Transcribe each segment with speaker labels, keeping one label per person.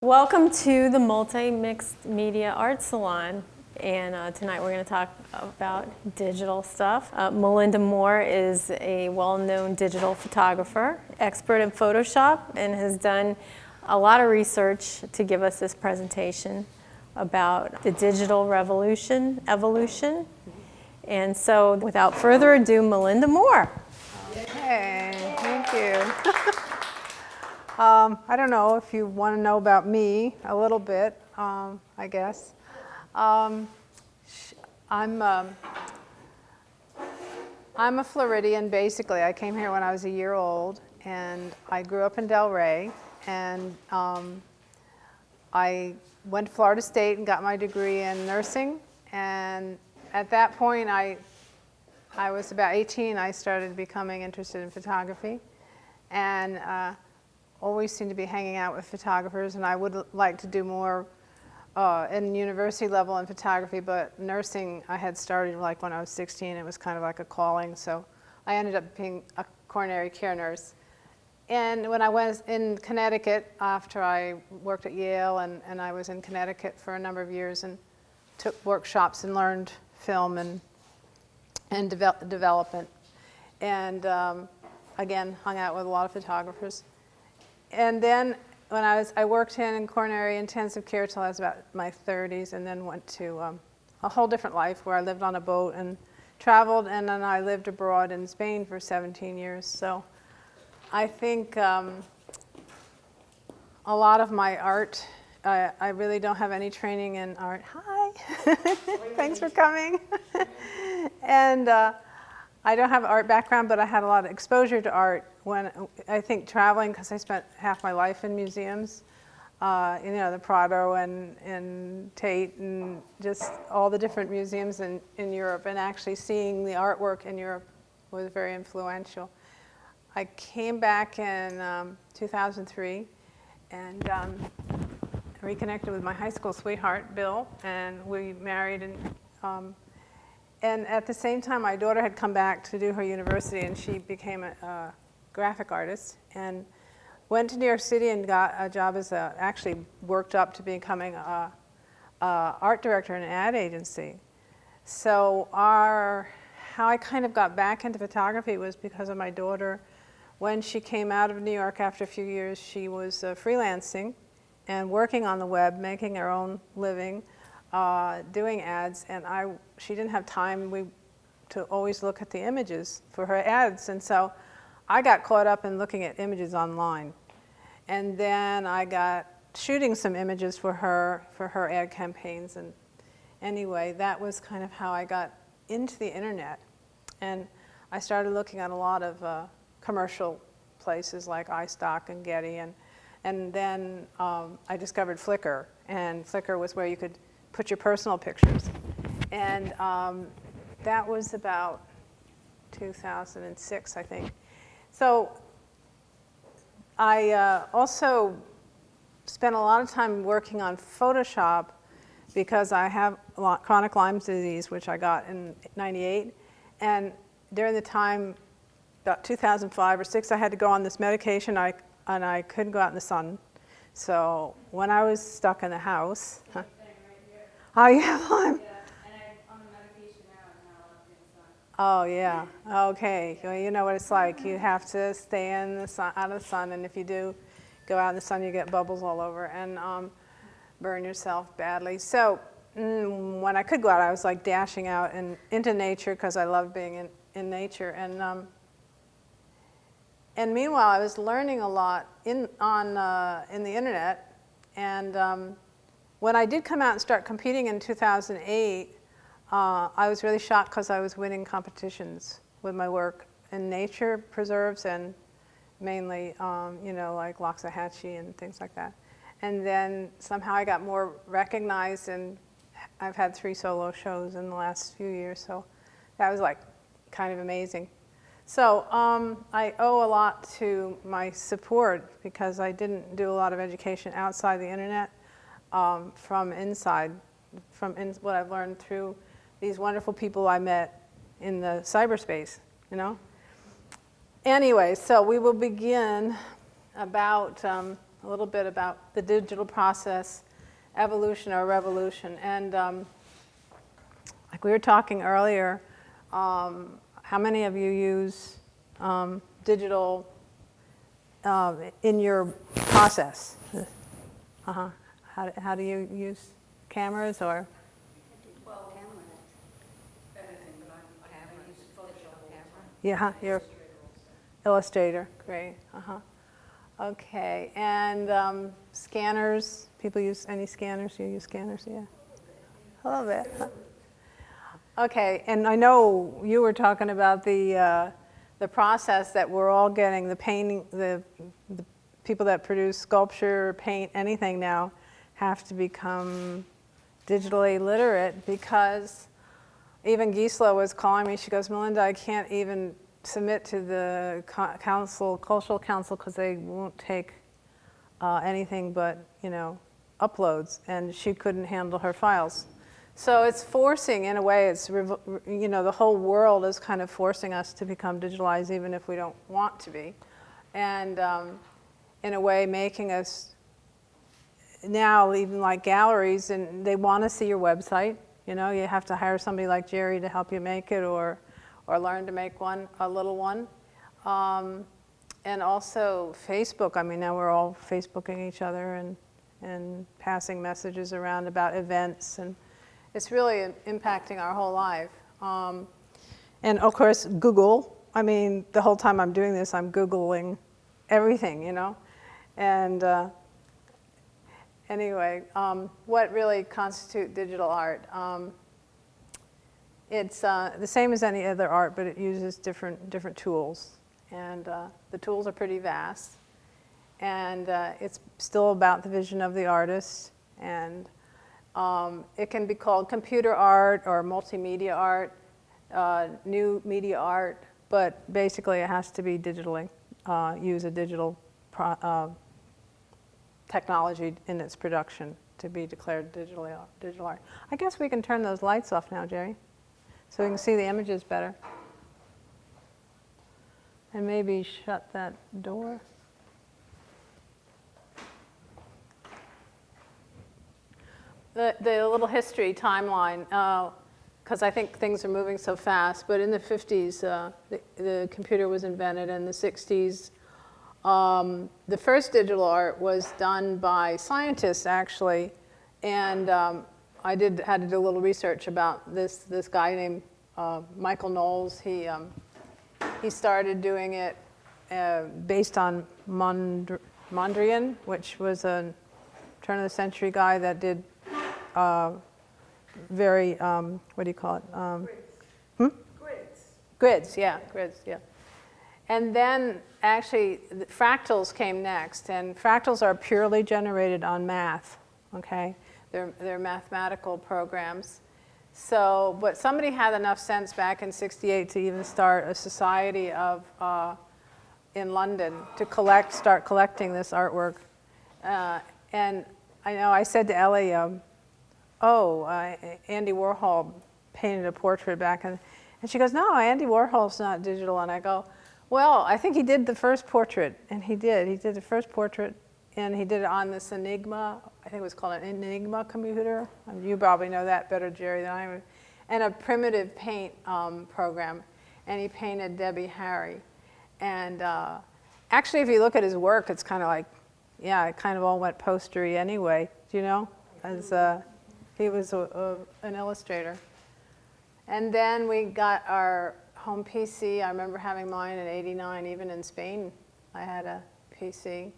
Speaker 1: Welcome to the Multi-Mixed Media Art Salon, and tonight we're going to talk about digital stuff. Melinda Moore is a well-known digital photographer, expert in Photoshop, and has done a lot of research to give us this presentation about the digital evolution. And so without further ado, Melinda Moore.
Speaker 2: Hey, thank you. I don't know if you want to know about me a little bit, I guess. I'm a Floridian, basically. I came here when I was a year old, and I grew up in Delray, and I went to Florida State and got my degree in nursing, and at that point, I was about 18, I started becoming interested in photography, and always seemed to be hanging out with photographers, and I would like to do more in university level in photography, but nursing I had started like when I was 16. It was kind of like a calling, so I ended up being a coronary care nurse. And when I was in Connecticut, after I worked at Yale, and I was in Connecticut for a number of years and took workshops and learned film and development, and again, hung out with a lot of photographers. And then when I worked in coronary intensive care till I was about my 30s, and then went to a whole different life where I lived on a boat and traveled, and then I lived abroad in Spain for 17 years. So I think a lot of my art, I really don't have any training in art. Hi, thanks for coming. And I don't have an art background, but I had a lot of exposure to art when, I think, traveling, because I spent half my life in museums, the Prado and Tate and just all the different museums in Europe, and actually seeing the artwork in Europe was very influential. I came back in 2003 and reconnected with my high school sweetheart, Bill, and we married. And at the same time, my daughter had come back to do her university, and she became a graphic artist, and went to New York City and got a job as actually worked up to becoming a art director in an ad agency. So how I kind of got back into photography was because of my daughter. When she came out of New York after a few years, she was freelancing and working on the web, making her own living, doing ads, and she didn't have time to always look at the images for her ads, and so I got caught up in looking at images online. And then I got shooting some images for her ad campaigns, and anyway, that was kind of how I got into the internet. And I started looking at a lot of commercial places like iStock and Getty, and then I discovered Flickr, and Flickr was where you could put your personal pictures. And that was about 2006, I think. So I also spent a lot of time working on Photoshop because I have chronic Lyme disease, which I got in '98. And during the time, about 2005 or 6, I had to go on this medication, and I couldn't go out in the sun. So when I was stuck in the house, oh, you have Lyme?
Speaker 3: Yeah, and I'm on the medication now, and now I'm in the sun.
Speaker 2: Oh, yeah. Okay. Well, you know what it's like. You have to stay in the sun, out of the sun, and if you do go out in the sun, you get bubbles all over and burn yourself badly. So when I could go out, I was like dashing out and into nature because I love being in nature. And meanwhile, I was learning a lot in the internet, and when I did come out and start competing in 2008, I was really shocked because I was winning competitions with my work in nature preserves, and mainly, like Loxahatchee and things like that. And then somehow I got more recognized, and I've had 3 solo shows in the last few years, so that was like kind of amazing. So I owe a lot to my support because I didn't do a lot of education outside the internet. From inside, what I've learned through these wonderful people I met in the cyberspace, Anyway, so we will begin about a little bit about the digital process, evolution or revolution. And like we were talking earlier, how many of you use digital in your process? How do you use cameras or?
Speaker 3: Well, anything, but I use Photoshop camera.
Speaker 2: Yeah, you're Illustrator, great. Okay, and scanners. People use any scanners? You use scanners, yeah. A little bit. Okay, and I know you were talking about the process that we're all getting, the painting, the people that produce sculpture, paint, anything now have to become digitally literate, because even Gisela was calling me. She goes, Melinda, I can't even submit to the cultural council because they won't take anything but, uploads, and she couldn't handle her files. So it's forcing, in a way, the whole world is kind of forcing us to become digitalized, even if we don't want to be. And in a way, making us now, even like galleries, and they want to see your website. You have to hire somebody like Jerry to help you make it, or learn to make a little one. And also Facebook. I mean, now we're all Facebooking each other and passing messages around about events, and it's really impacting our whole life. And of course, Google. I mean, the whole time I'm doing this, I'm Googling everything, And anyway, what really constitutes digital art? It's the same as any other art, but it uses different tools. And the tools are pretty vast. And it's still about the vision of the artist. And it can be called computer art or multimedia art, new media art. But basically, it has to be digitally, use a digital technology in its production to be declared digital art. I guess we can turn those lights off now, Jerry, so we can see the images better. And maybe shut that door. The little history timeline, because I think things are moving so fast, but in the 50s, the computer was invented. In the 60s, the first digital art was done by scientists, actually, and I had to do a little research about this guy named Michael Knowles. He started doing it based on Mondrian, which was a turn of the century guy that did very what do you call it? Grids, yeah. And then actually fractals came next, and fractals are purely generated on math, okay? They're mathematical programs. So, but somebody had enough sense back in '68 to even start a society in London to start collecting this artwork. And I know I said to Ellie, Andy Warhol painted a portrait back, and she goes, no, Andy Warhol's not digital. And I go, well, I think he did the first portrait, and he did the first portrait, and he did it on this Enigma, I think it was called an Enigma computer. You probably know that better, Jerry, than I would. And a primitive paint program, and he painted Debbie Harry. And actually, if you look at his work, it's kind of like, yeah, it kind of all went postery anyway, do you know? As he was an illustrator. And then we got our home PC. I remember having mine in '89. Even in Spain, I had a PC,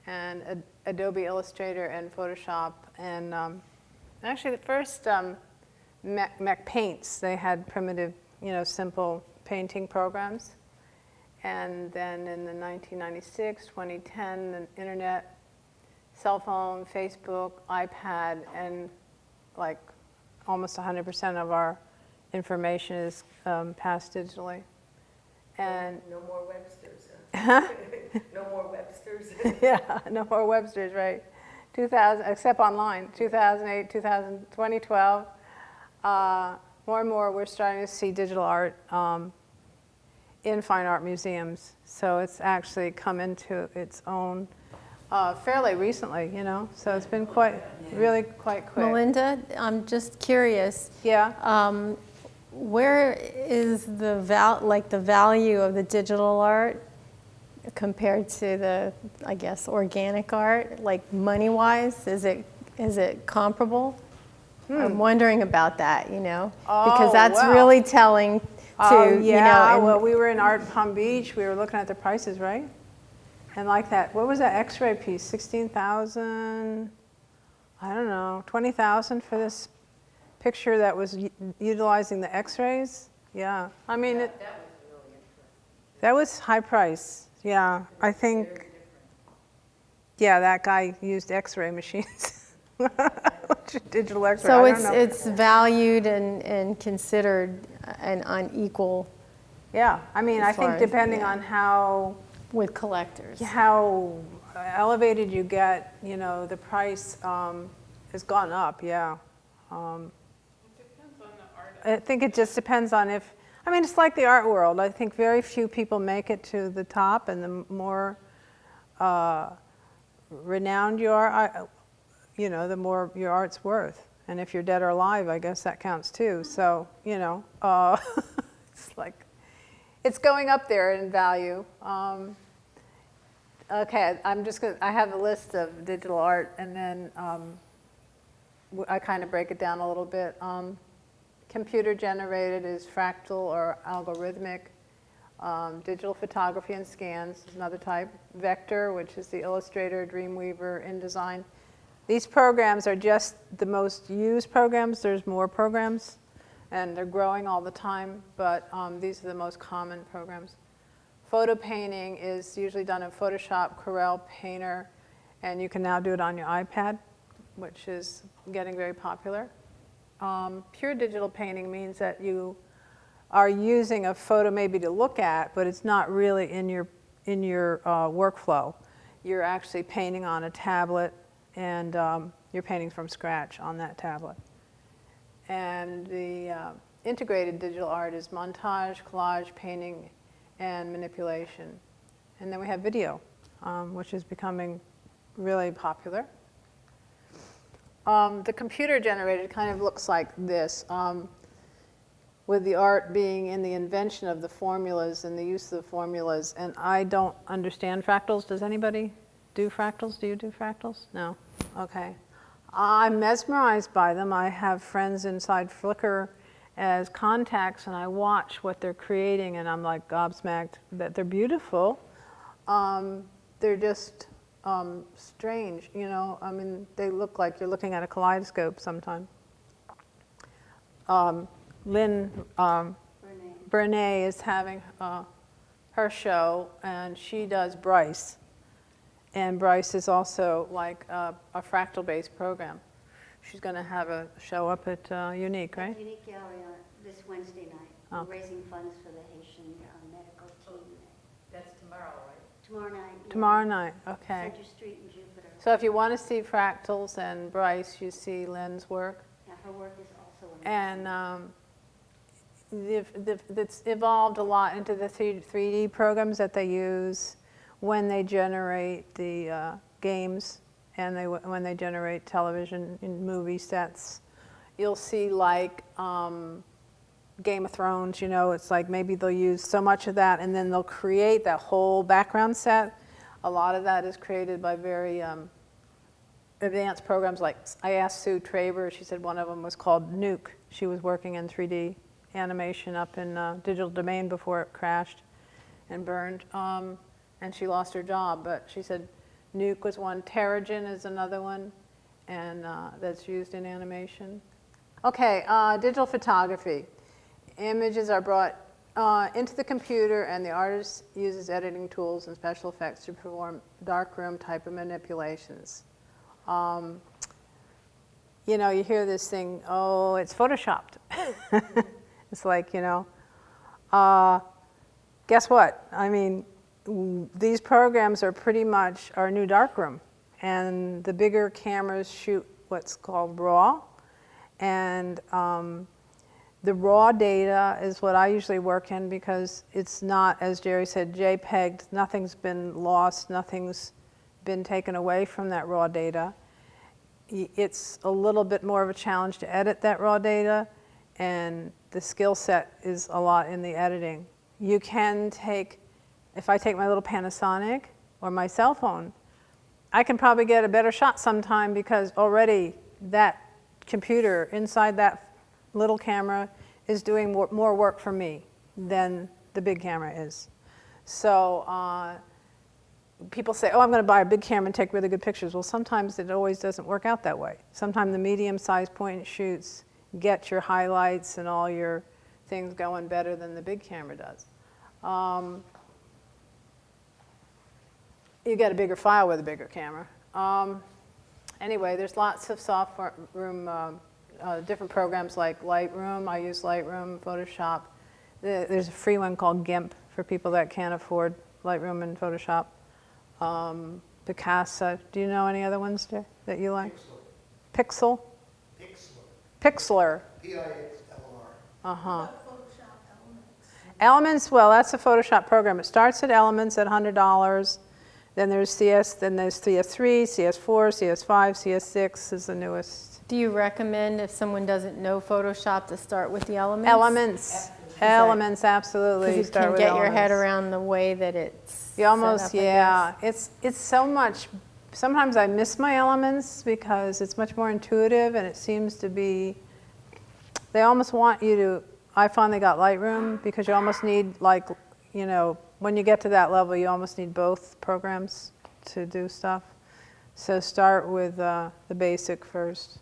Speaker 2: and Adobe Illustrator and Photoshop. And actually, the first Mech Paints, they had primitive, simple painting programs. And then in the 1996, 2010, the internet, cell phone, Facebook, iPad, and like almost 100% of our information is passed digitally. And
Speaker 4: no more Websters, huh? No more Websters.
Speaker 2: Yeah, no more Websters, right? 2000, except online, 2008, 2012. More and more, we're starting to see digital art in fine art museums. So it's actually come into its own fairly recently, you know, so it's been really quite quick.
Speaker 1: Melinda, I'm just curious.
Speaker 2: Yeah.
Speaker 1: Where is the value of the digital art compared to the, I guess, organic art, like money-wise? Is it comparable? I'm wondering about that, you know, because that's
Speaker 2: wow.
Speaker 1: really telling to,
Speaker 2: Yeah.
Speaker 1: you know.
Speaker 2: Well, we were in Art Palm Beach. We were looking at the prices, right? And like that, what was that X-ray piece? 16,000. I don't know, 20,000 for this picture that was utilizing the X-rays. Yeah. I mean, that was really interesting. That was high price. Yeah. I think. Yeah, that guy used X-ray machines. Digital X-ray.
Speaker 1: So
Speaker 2: I don't know.
Speaker 1: it's valued and considered an unequal.
Speaker 2: Yeah, I mean, I think depending on how
Speaker 1: with collectors,
Speaker 2: how elevated you get, you know, the price has gone up. Yeah.
Speaker 3: It depends on the art.
Speaker 2: I think it just depends on if. I mean, it's like the art world. I think very few people make it to the top, and the more renowned you are, you know, the more your art's worth. And if you're dead or alive, I guess that counts too. So, you know, it's like, it's going up there in value. Okay, I have a list of digital art, and then I kind of break it down a little bit. Computer generated is fractal or algorithmic. Digital photography and scans is another type. Vector, which is the Illustrator, Dreamweaver, InDesign. These programs are just the most used programs. There's more programs, and they're growing all the time, but these are the most common programs. Photo painting is usually done in Photoshop, Corel Paint, and you can now do it on your iPad, which is getting very popular. Pure digital painting means that you are using a photo maybe to look at, but it's not really in your workflow. You're actually painting on a tablet, and you're painting from scratch on that tablet. And the integrated digital art is montage, collage, painting, and manipulation. And then we have video, which is becoming really popular. The computer generated kind of looks like this, with the art being in the invention of the formulas and the use of the formulas. And I don't understand fractals. Does anybody do fractals? Do you do fractals? No? Okay. I'm mesmerized by them. I have friends inside Flickr as contacts, and I watch what they're creating, and I'm like gobsmacked that they're beautiful. They're just strange, you know. I mean, they look like you're looking at a kaleidoscope sometimes. Lynn Bernay is having her show, and she does Bryce. And Bryce is also like a fractal-based program. She's going to have a show up at NiK, right?
Speaker 5: NiK Gallery this Wednesday night.
Speaker 2: Oh.
Speaker 5: We're raising funds for the Haitian medical team.
Speaker 4: That's tomorrow, right?
Speaker 5: Tomorrow night. Yeah.
Speaker 2: Tomorrow night, okay.
Speaker 5: Center Street in Jupiter.
Speaker 2: So if you want to see fractals and Bryce, you see Lynn's work.
Speaker 5: Yeah, her work is also amazing.
Speaker 2: And it's evolved a lot into the 3D programs that they use when they generate the games and when they generate television and movie sets. You'll see like Game of Thrones, you know, it's like maybe they'll use so much of that and then they'll create that whole background set. A lot of that is created by very advanced programs. Like I asked Sue Traber, she said one of them was called NiK. She was working in 3D animation up in Digital Domain before it crashed and burned. And she lost her job, but she said NiK was one. Terragen is another one, and that's used in animation. Okay, digital photography. Images are brought into the computer, and the artist uses editing tools and special effects to perform darkroom type of manipulations. You know, you hear this thing, oh, it's photoshopped. It's like, you know, guess what? I mean, these programs are pretty much our new darkroom, and the bigger cameras shoot what's called RAW, and the raw data is what I usually work in because it's not, as Jerry said, JPEG'd. Nothing's been lost, nothing's been taken away from that raw data. It's a little bit more of a challenge to edit that raw data, and the skill set is a lot in the editing. You can take, if I take my little Panasonic or my cell phone, I can probably get a better shot sometime because already that computer inside that little camera is doing more work for me than the big camera is. So people say, oh, I'm going to buy a big camera and take really good pictures. Well, sometimes it always doesn't work out that way. Sometimes the medium-sized point and shoots get your highlights and all your things going better than the big camera does. You get a bigger file with a bigger camera. Anyway, there's lots of software different programs like Lightroom. I use Lightroom, Photoshop. There's a free one called GIMP for people that can't afford Lightroom and Photoshop. Picasa. Do you know any other ones there that you like? Pixel? Pixlr.
Speaker 6: P-I-X-L-R.
Speaker 2: Elements, well, that's a Photoshop program. It starts at Elements at $100. Then there's CS3, CS4, CS5, CS6 is the newest.
Speaker 1: Do you recommend if someone doesn't know Photoshop to start with the elements?
Speaker 2: Elements, absolutely.
Speaker 1: Because you
Speaker 2: Start
Speaker 1: can
Speaker 2: with
Speaker 1: get your
Speaker 2: Elements.
Speaker 1: head around the way that it's
Speaker 2: You almost,
Speaker 1: set up, I
Speaker 2: yeah.
Speaker 1: guess.
Speaker 2: It's so much. Sometimes I miss my Elements because it's much more intuitive and it seems to be. They almost want you to. I finally got Lightroom because you almost need, like, you know, when you get to that level, you almost need both programs to do stuff. So start with the basic first.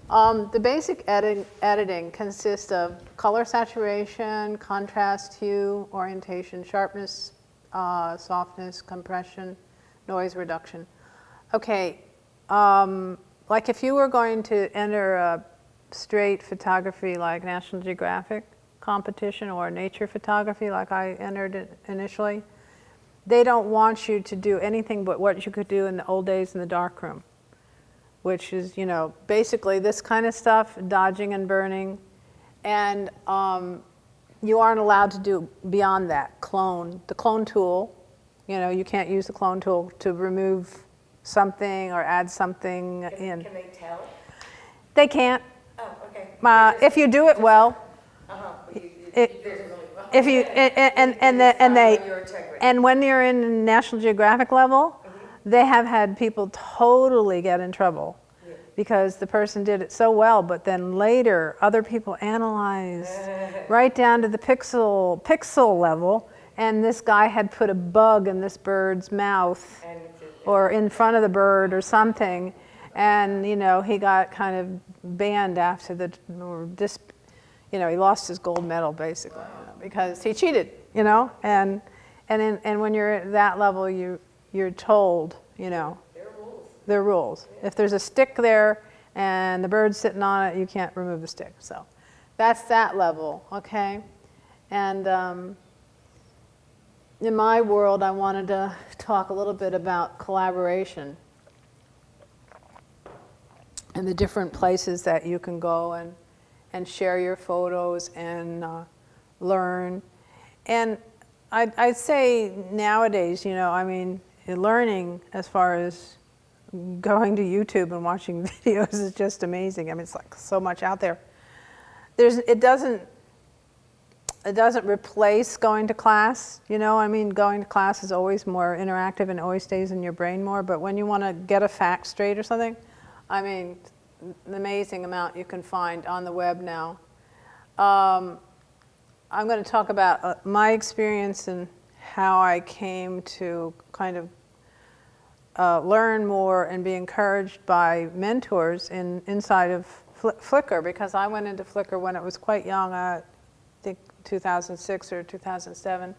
Speaker 2: The basic editing consists of color saturation, contrast, hue, orientation, sharpness, softness, compression, noise reduction. Okay, like if you were going to enter a straight photography like National Geographic competition or nature photography like I entered it initially, they don't want you to do anything but what you could do in the old days in the darkroom, which is, you know, basically this kind of stuff, dodging and burning. And you aren't allowed to do beyond that. The clone tool, you know, you can't use the clone tool to remove something or add something in.
Speaker 4: Can they tell?
Speaker 2: They can't.
Speaker 4: Oh, okay.
Speaker 2: If you do it well. If you and when you're in National Geographic level, they have had people totally get in trouble because the person did it so well, but then later other people analyzed right down to the pixel level, and this guy had put a bug in this bird's mouth or in front of the bird or something, and you know he got kind of banned after you know, he lost his gold medal basically, you know, because he cheated, you know, and when you're at that level, you're told, you know, there are rules. If there's a stick there and the bird's sitting on it, you can't remove the stick. So that's that level, okay? And in my world, I wanted to talk a little bit about collaboration and the different places that you can go and share your photos and learn. And I'd say nowadays, you know, I mean, learning as far as going to YouTube and watching videos is just amazing. I mean, it's like so much out there. It doesn't replace going to class, you know. I mean, going to class is always more interactive and always stays in your brain more. But when you want to get a fact straight or something, I mean, an amazing amount you can find on the web now. I'm going to talk about my experience and how I came to kind of learn more and be encouraged by mentors inside of Flickr, because I went into Flickr when it was quite young, I think 2006 or 2007.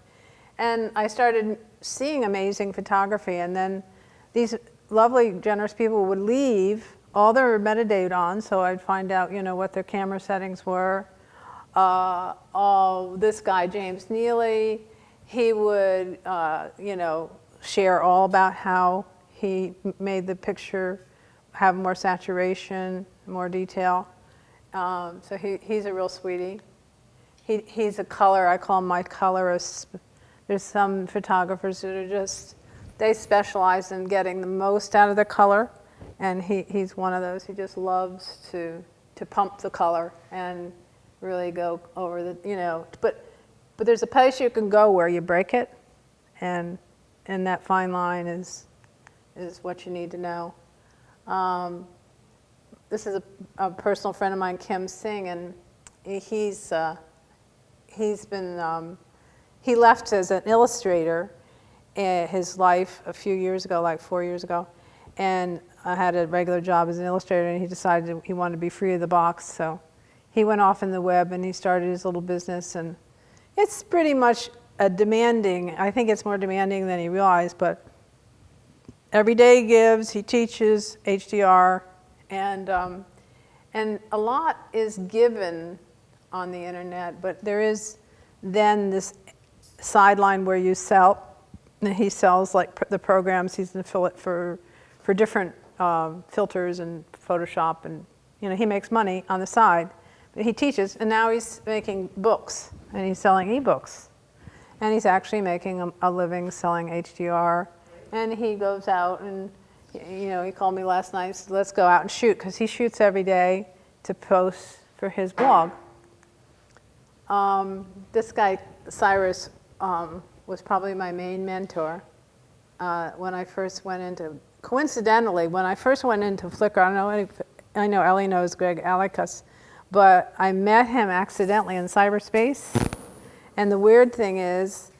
Speaker 2: And I started seeing amazing photography, and then these lovely, generous people would leave all their metadata on, so I'd find out, you know, what their camera settings were. This guy, James Neely, he would, you know, share all about how he made the picture have more saturation, more detail. So he's a real sweetie. He's a color, I call him my colorist. There's some photographers that are just they specialize in getting the most out of the color, and he's one of those. He just loves to pump the color and really go over the, you know, but there's a place you can go where you break it, and that fine line is what you need to know. This is a personal friend of mine, Kim Singh, and he's been, he left as an illustrator in his life a few years ago, like 4 years ago, and I had a regular job as an illustrator, and he decided he wanted to be free of the box, so he went off in the web and he started his little business, and it's pretty much a demanding, I think it's more demanding than he realized, but every day he gives, he teaches HDR, and a lot is given on the internet, but there is then this sideline where you sell. He sells like the programs. He's an affiliate for different filters and Photoshop, and you know he makes money on the side. But he teaches, and now he's making books, and he's selling ebooks, and he's actually making a living selling HDR. And he goes out and, you know, he called me last night and said, let's go out and shoot, because he shoots every day to post for his blog. This guy, Cyrus, was probably my main mentor when I first went into, coincidentally, when I first went into Flickr, I know Ellie knows Greg Alikas, but I met him accidentally in cyberspace. And the weird thing is,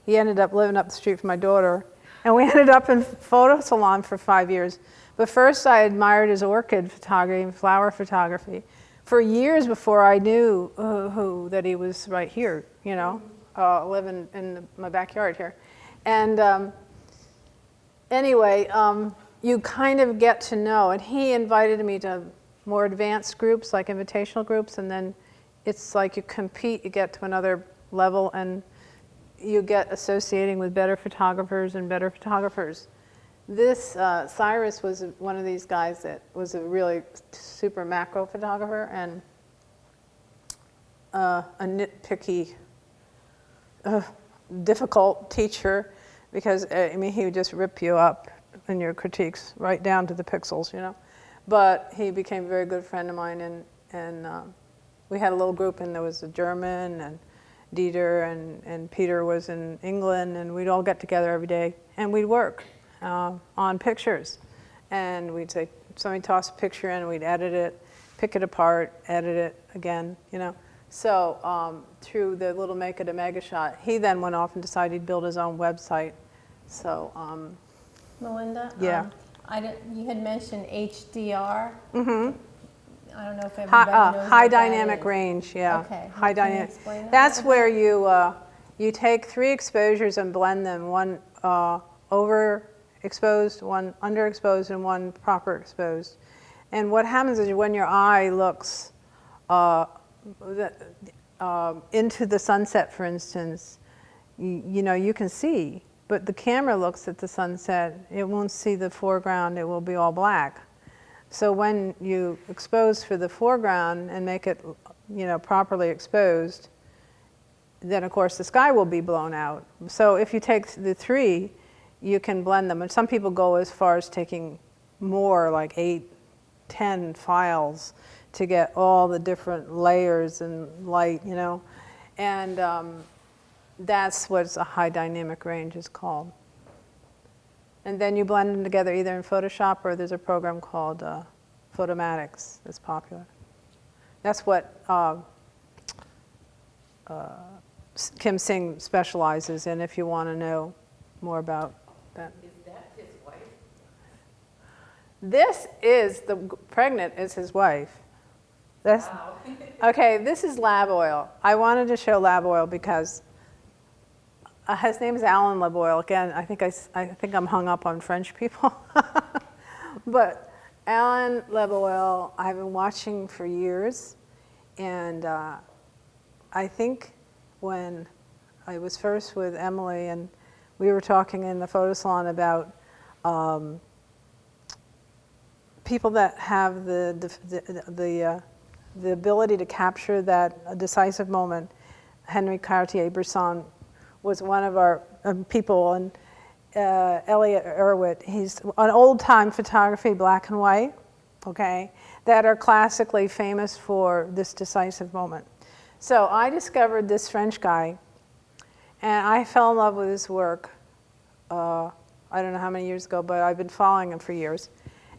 Speaker 2: he ended up living up the street from my daughter, and we ended up in photo salon for 5 years. But first I admired his orchid photography and flower photography for years before I knew that he was right here, you know, living in my backyard here. And anyway, you kind of get to know, and he invited me to more advanced groups, like invitational groups, and then it's like you compete, you get to another level, and you get associating with better photographers and better photographers. This Cyrus was one of these guys that was a really super macro photographer and a nitpicky, difficult teacher, because I mean he would just rip you up in your critiques right down to the pixels, you know. But he became a very good friend of mine, and we had a little group, and there was a German, and Dieter and Peter was in England, and we'd all get together every day, and we'd work on pictures. And we'd say, somebody toss a picture in, and we'd edit it, pick it apart, edit it again, you know. So through the little Make It a Mega Shot, he then went off and decided he'd build his own website. So
Speaker 1: Melinda?
Speaker 2: Yeah.
Speaker 1: You had mentioned HDR.
Speaker 2: Mm-hmm.
Speaker 1: I don't know if everybody knows
Speaker 2: high
Speaker 1: what that
Speaker 2: dynamic
Speaker 1: is.
Speaker 2: range, yeah.
Speaker 1: Okay.
Speaker 2: High
Speaker 1: Can you
Speaker 2: dynamic.
Speaker 1: explain that
Speaker 2: That's
Speaker 1: a little
Speaker 2: where you take 3 exposures and blend them, one overexposed, one underexposed, and one proper exposed. And what happens is when your eye looks into the sunset, for instance, you know, you can see, but the camera looks at the sunset, it won't see the foreground, it will be all black. So when you expose for the foreground and make it, you know, properly exposed, then of course the sky will be blown out. So if you take the 3, you can blend them. And some people go as far as taking more, like 8, 10 files to get all the different layers and light, you know. And that's what a high dynamic range is called. And then you blend them together either in Photoshop, or there's a program called Photomatics that's popular. That's what Kim Singh specializes in, if you want to know more about that.
Speaker 4: Is that his wife?
Speaker 2: This is, pregnant is his wife.
Speaker 4: Wow.
Speaker 2: Okay, this is lab oil. I wanted to show lab oil because his name is Alan Laboyle. Again, I think I'm hung up on French people. But Alan Laboyle, I've been watching for years. And I think when I was first with Emily and we were talking in the photo salon about people that have the ability to capture that decisive moment. Henri Cartier-Bresson was one of our people, Elliot Erwitt. He's an old-time photography, black and white, okay, that are classically famous for this decisive moment. So I discovered this French guy, and I fell in love with his work. I don't know how many years ago, but I've been following him for years.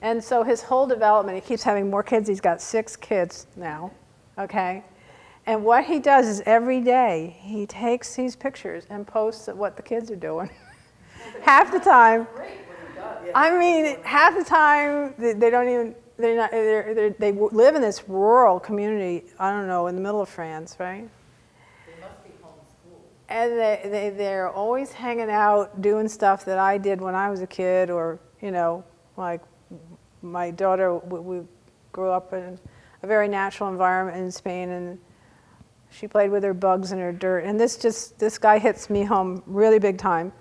Speaker 2: And so his whole development, he keeps having more kids. He's got 6 kids now, okay? And what he does is every day he takes these pictures and posts what the kids are doing. Half the time, I mean, half the time they don't even, they live in this rural community, I don't know, in the middle of France, right?
Speaker 4: They must be homeschooled.
Speaker 2: And they're always hanging out doing stuff that I did when I was a kid, or, you know, like my daughter, we grew up in a very natural environment in Spain, and she played with her bugs and her dirt. And this guy hits me home really big time.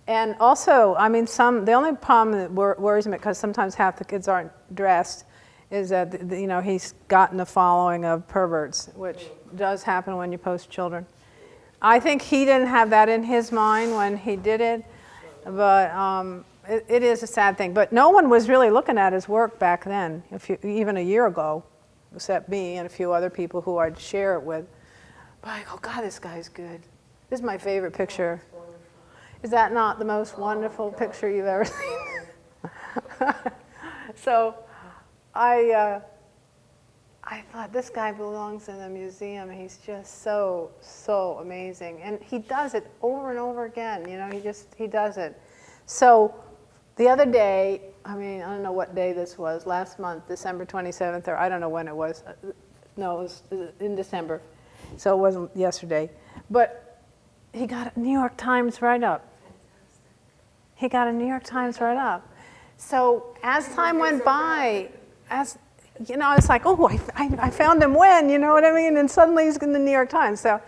Speaker 2: And also, I mean, the only problem that worries me, because sometimes half the kids aren't dressed, is that, you know, he's gotten a following of perverts, which does happen when you post children. I think he didn't have that in his mind when he did it, but it is a sad thing. But no one was really looking at his work back then, even a year ago, except me and a few other people who I'd share it with. But I go, God, this guy's good. This is my favorite picture. Is that not the most wonderful picture you've ever seen? So I thought, this guy belongs in a museum. He's just so amazing. And he does it over and over again. You know, he does it. So the other day, I mean, I don't know what day this was, last month, December 27th, or I don't know when it was. No, it was in December. So it wasn't yesterday. But he got a New York Times write-up. He got a New York Times write-up. So as time went by, you know, it's like, oh, I found him when, you know what I mean? And suddenly he's in the New York Times. So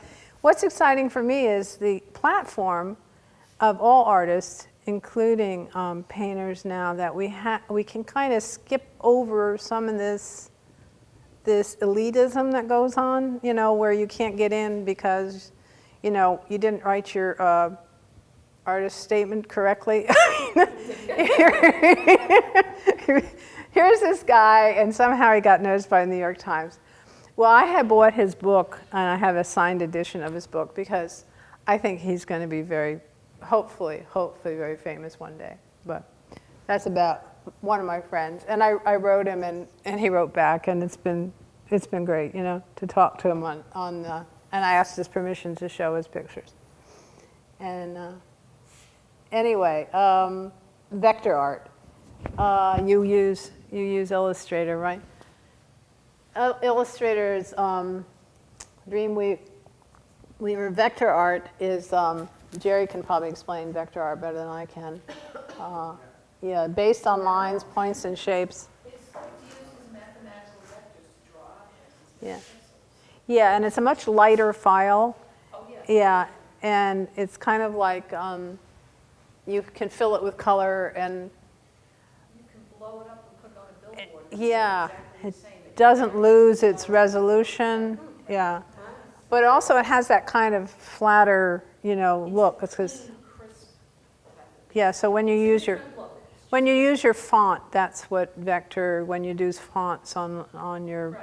Speaker 2: what's exciting for me is the platform of all artists, including painters now, that we can kind of skip over some of this elitism that goes on, you know, where you can't get in because, you know, you didn't write your artist statement correctly. Here's this guy, and somehow he got noticed by the New York Times. Well, I had bought his book, and I have a signed edition of his book because I think he's going to be hopefully very famous one day. But that's about one of my friends. And I wrote him, and he wrote back, and it's been great, you know, to talk to him and I asked his permission to show his pictures. And anyway, vector art. You use Illustrator, right? Illustrator's Dreamweaver vector art is, Jerry can probably explain vector art better than I can. Yeah, based on lines, points, and shapes.
Speaker 4: It's used as mathematical vectors to draw objects.
Speaker 2: Yeah. Yeah, and it's a much lighter file.
Speaker 4: Oh, yes.
Speaker 2: Yeah, and it's kind of like you can fill it with color, and
Speaker 4: You can blow it up and put it on a billboard.
Speaker 2: yeah,
Speaker 4: Exactly
Speaker 2: it
Speaker 4: the same.
Speaker 2: doesn't lose its resolution. Yeah, but also it has that kind of flatter, you know, look. It's because yeah. So when you use your font, that's what vector. When you do fonts on your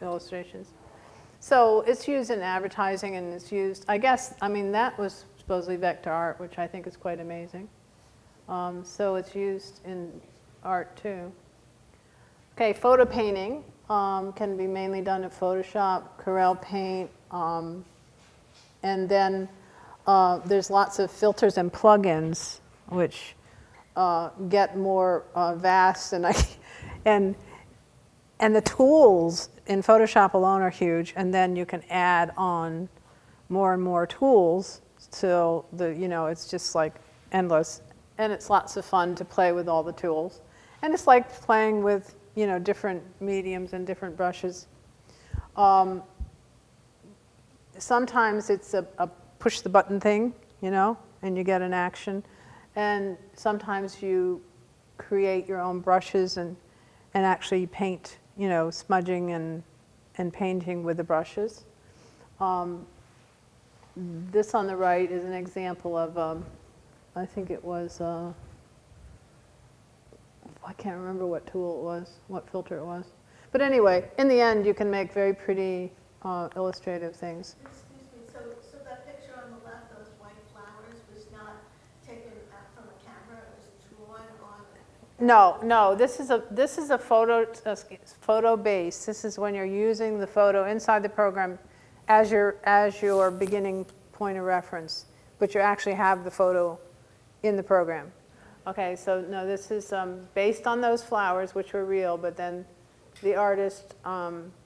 Speaker 2: illustrations. So it's used in advertising, and it's used, I guess, I mean, that was supposedly vector art, which I think is quite amazing. So it's used in art too. Okay, photo painting can be mainly done in Photoshop, Corel Paint, and then there's lots of filters and plugins which get more vast, and the tools in Photoshop alone are huge, and then you can add on more and more tools till it's just like endless, and it's lots of fun to play with all the tools, and it's like playing with different mediums and different brushes. Sometimes it's a push the button thing, and you get an action, and sometimes you create your own brushes and actually paint, smudging and painting with the brushes. This on the right is an example of I think it was, I can't remember what tool it was, what filter it was. But anyway, in the end, you can make very pretty illustrative things.
Speaker 4: Excuse me, so that picture on the left, those white flowers, was not taken from a camera, it was drawn on?
Speaker 2: No, this is a photo base. This is when you're using the photo inside the program as your beginning point of reference, but you actually have the photo in the program. Okay, so no, this is based on those flowers, which were real, but then the artist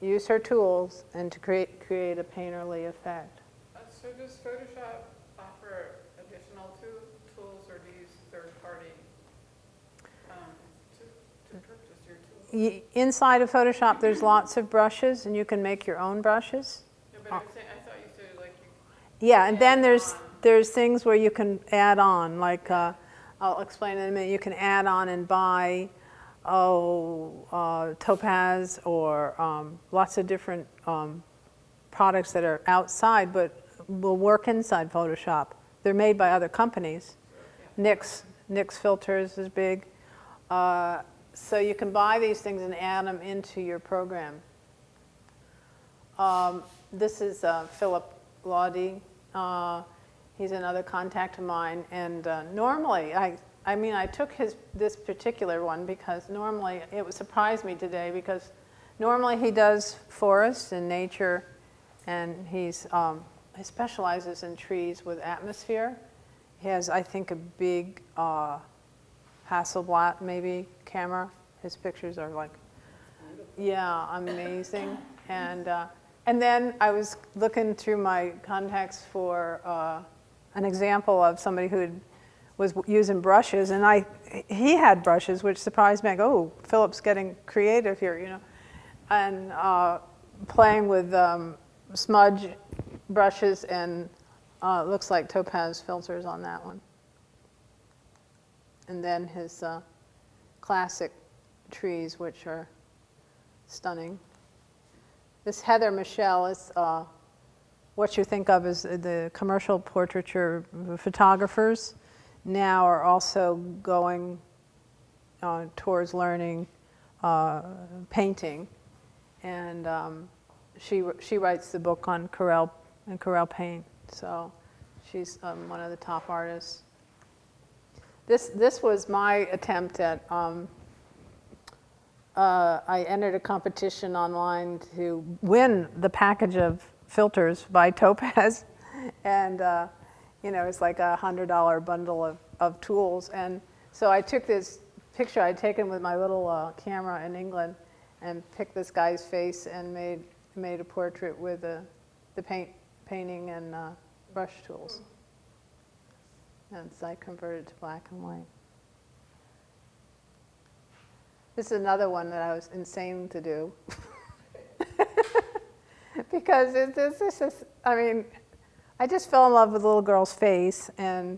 Speaker 2: used her tools and to create a painterly effect.
Speaker 7: So does Photoshop offer additional tools, or do you use third-party to purchase your tools?
Speaker 2: Inside of Photoshop, there's lots of brushes, and you can make your own brushes.
Speaker 7: No, but I thought you said like
Speaker 2: Yeah, and then there's things where you can add on, like I'll explain in a minute. You can add on and buy, Topaz or lots of different products that are outside but will work inside Photoshop. They're made by other companies. NiK's filters is big. So you can buy these things and add them into your program. This is Philip Lawdy. He's another contact of mine, and normally, I took this particular one because normally, it would surprise me today because normally he does forests and nature, and he specializes in trees with atmosphere. He has, I think, a big Hasselblad maybe camera. His pictures are like, yeah, amazing. And then I was looking through my contacts for an example of somebody who was using brushes, and he had brushes, which surprised me. I go, oh, Philip's getting creative here, you know, and playing with smudge brushes, and looks like Topaz filters on that one. And then his classic trees, which are stunning. This Heather Michelle is what you think of as the commercial portraiture photographers now are also going towards learning painting, and she writes the book on Corel Paint. So she's one of the top artists. This was my attempt at. I entered a competition online to win the package of filters by Topaz, and it's like a $100 bundle of tools. And so I took this picture I'd taken with my little camera in England, and picked this guy's face and made a portrait with the painting and brush tools. And so I converted to black and white. This is another one that I was insane to do. Because I just fell in love with the little girl's face, and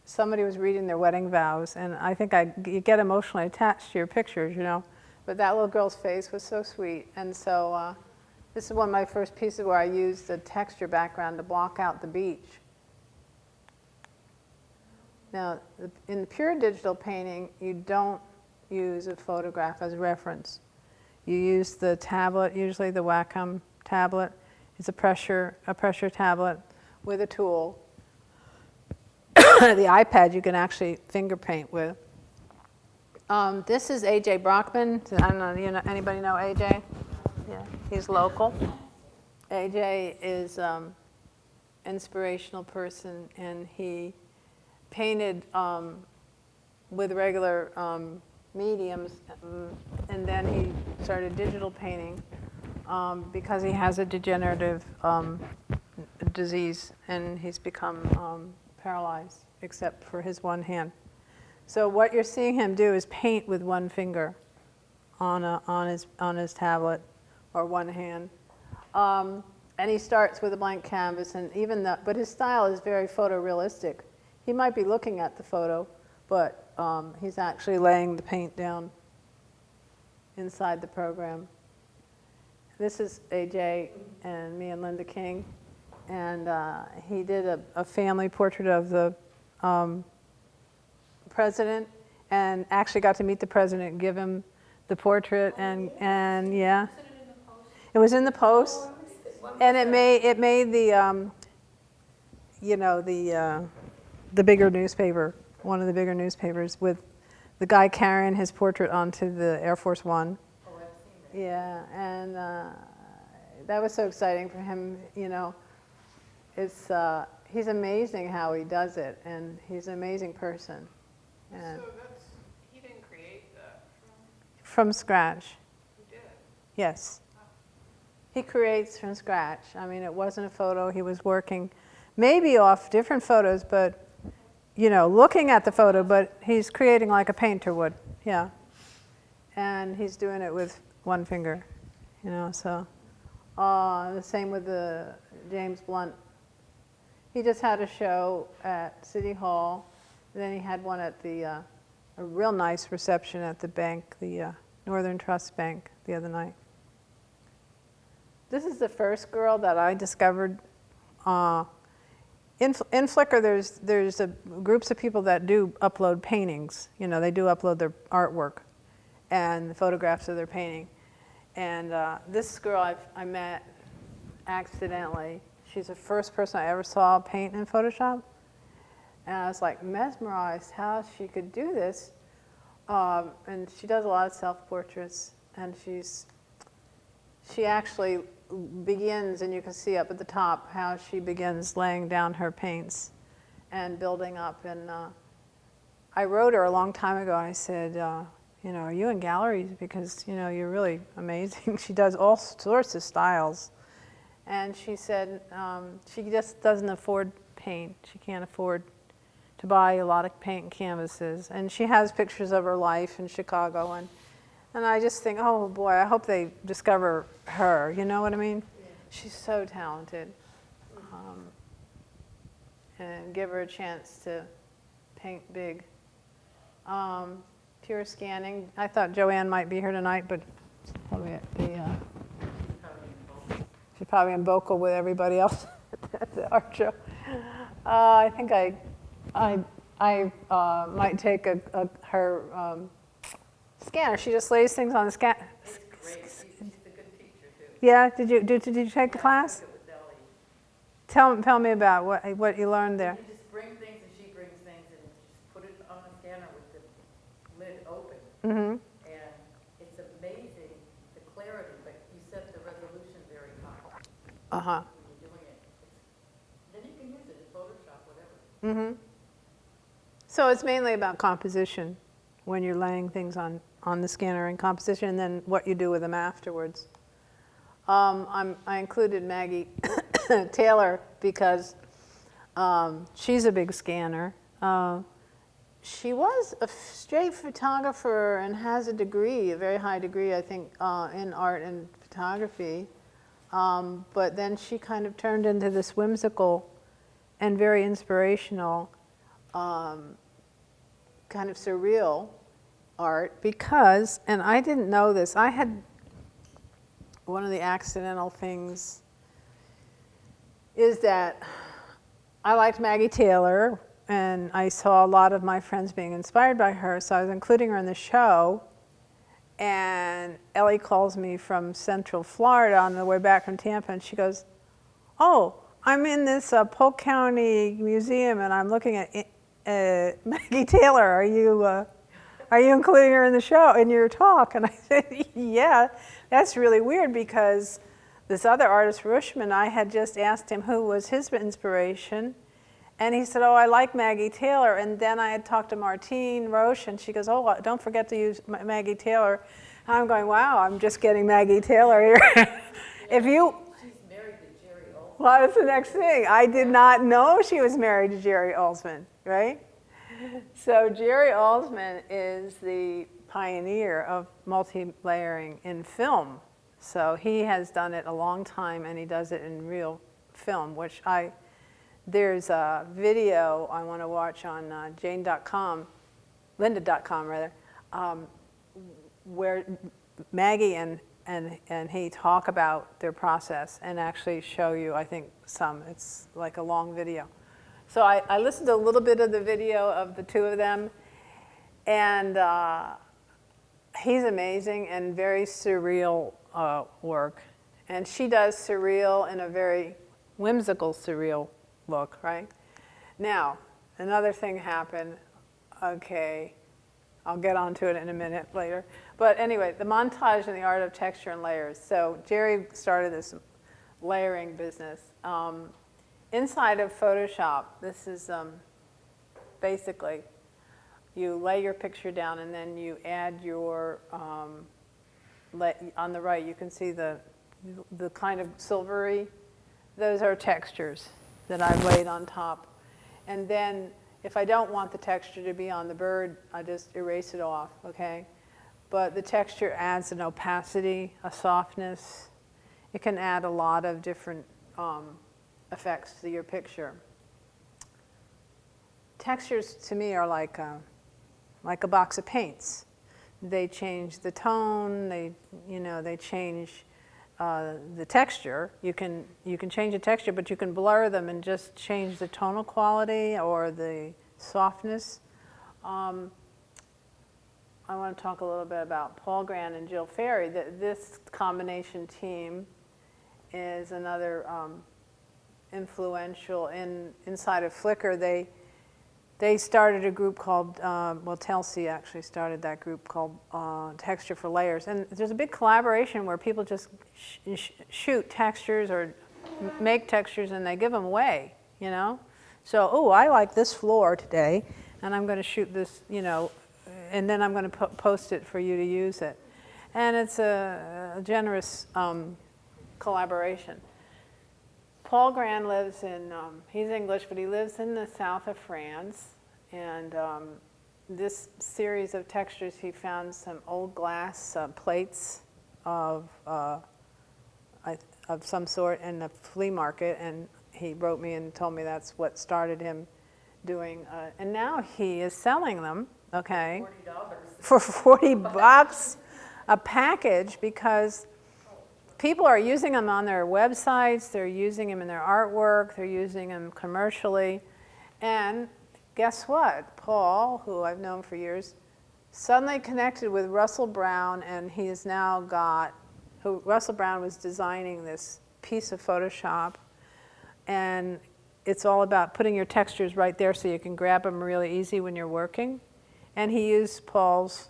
Speaker 2: somebody was reading their wedding vows, and I think you get emotionally attached to your pictures, you know. But that little girl's face was so sweet, and so this is one of my first pieces where I used the texture background to block out the beach. Now, in the pure digital painting, you don't use a photograph as a reference. You use the tablet, usually the Wacom tablet. It's a pressure tablet with a tool. The iPad you can actually finger paint with. This is AJ Brockman. I don't know, anybody know AJ? Yeah, he's local. AJ is inspirational person, and he painted with regular mediums, and then he started digital painting because he has a degenerative disease, and he's become paralyzed except for his one hand. So what you're seeing him do is paint with one finger on his tablet or one hand, and he starts with a blank canvas, and but his style is very photorealistic. He might be looking at the photo, but he's actually laying the paint down inside the program. This is AJ and me and Linda King, and he did a family portrait of the president, and actually got to meet the president, give him the portrait, and yeah. It was in the Post, and it made the you know, the bigger newspaper, one of the bigger newspapers, with the guy carrying his portrait onto the Air Force One.
Speaker 8: Oh, I've seen that.
Speaker 2: Yeah, and that was so exciting for him. You know, it's he's amazing how he does it, and he's an amazing person. And
Speaker 7: So that's, he didn't create that
Speaker 2: from scratch,
Speaker 7: he did.
Speaker 2: yes. He creates from scratch. I mean, it wasn't a photo. He was working maybe off different photos, but, you know, looking at the photo, but he's creating like a painter would, yeah. And he's doing it with one finger, you know, so. The same with the James Blunt. He just had a show at City Hall. Then he had one at the, a real nice reception at the bank, the Northern Trust Bank the other night. This is the first girl that I discovered. In Flickr, there's groups of people that do upload paintings. You know, they do upload their artwork and the photographs of their painting. And this girl I met accidentally. She's the first person I ever saw paint in Photoshop. And I was like mesmerized how she could do this. And she does a lot of self-portraits. And she actually begins, and you can see up at the top how she begins laying down her paints and building up. And I wrote her a long time ago. I said, you know, are you in galleries? Because, you know, you're really amazing. She does all sorts of styles. And she said she just doesn't afford paint. She can't afford to buy a lot of paint canvases. And she has pictures of her life in Chicago. And I just think, oh boy, I hope they discover her. You know what I mean? Yeah. She's so talented. And give her a chance to paint big. Pure scanning. I thought Joanne might be here tonight, but probably at the, she's probably in vocal with everybody else at the art show. I think I might take her scanner. She just lays things on the scanner.
Speaker 8: It's great. She's a good teacher, too.
Speaker 2: Yeah, did you take the class?
Speaker 8: I took it with Ellie.
Speaker 2: Tell me about what you learned there.
Speaker 8: You just bring things and she brings things and just put it on the scanner with the lid open.
Speaker 2: Mm-hmm.
Speaker 8: And it's amazing, the clarity, but you set the resolution very high
Speaker 2: Uh-huh.
Speaker 8: when you're doing it. Then you can use it in Photoshop, whatever.
Speaker 2: Mm-hmm. So it's mainly about composition when you're laying things on the scanner and composition, and then what you do with them afterwards. I included Maggie Taylor because she's a big scanner. She was a straight photographer and has a degree, a very high degree, I think, in art and photography. But then she kind of turned into this whimsical and very inspirational, kind of surreal art because, and I didn't know this, I had one of the accidental things is that I liked Maggie Taylor and I saw a lot of my friends being inspired by her, so I was including her in the show. And Ellie calls me from Central Florida on the way back from Tampa, and she goes, "Oh, I'm in this Polk County Museum, and I'm looking at Maggie Taylor. Are you including her in the show, in your talk?" And I said, "Yeah, that's really weird because this other artist, Rushman, I had just asked him who was his inspiration. And he said, oh, I like Maggie Taylor. And then I had talked to Martine Roche, and she goes, oh, don't forget to use Maggie Taylor. And I'm going, wow, I'm just getting Maggie Taylor here. If you...
Speaker 8: She's married to Jerry Olson.
Speaker 2: Well, that's the next thing. I did not know she was married to Jerry Olson, right? So Jerry Olson is the pioneer of multi-layering in film. So he has done it a long time, and he does it in real film, which there's a video I want to watch on Jane.com, Linda.com rather, where Maggie and he talk about their process and actually show you, I think, some. It's like a long video. So I listened to a little bit of the video of the two of them, and he's amazing and very surreal work. And she does surreal in a very whimsical surreal look, right? Now, another thing happened. Okay, I'll get onto it in a minute later. But anyway, the montage and the art of texture and layers. So Jerry started this layering business. Inside of Photoshop, this is basically, you lay your picture down and then you add your, on the right you can see the kind of silvery, those are textures that I've laid on top. And then if I don't want the texture to be on the bird, I just erase it off, okay? But the texture adds an opacity, a softness. It can add a lot of different effects to your picture. Textures to me are like a box of paints. They change the tone, they change the texture. You can change the texture, but you can blur them and just change the tonal quality or the softness. I want to talk a little bit about Paul Grant and Jill Ferry. This combination team is another influential inside of Flickr. They started a group called, Telsey actually started that group called Texture for Layers. And there's a big collaboration where people just shoot textures or make textures and they give them away, you know? So, oh, I like this floor today, and I'm going to shoot this, you know, and then I'm going to post it for you to use it. And it's a generous collaboration. Paul Grant lives in, he's English, but he lives in the south of France. And this series of textures, he found some old glass plates of some sort in a flea market. And he wrote me and told me that's what started him doing. And now he is selling them, okay,
Speaker 8: $40.
Speaker 2: for 40 bucks a package, because people are using them on their websites, they're using them in their artwork, they're using them commercially. And guess what? Paul, who I've known for years, suddenly connected with Russell Brown, and he has now got, Russell Brown was designing this piece of Photoshop, and it's all about putting your textures right there so you can grab them really easy when you're working. And he used Paul's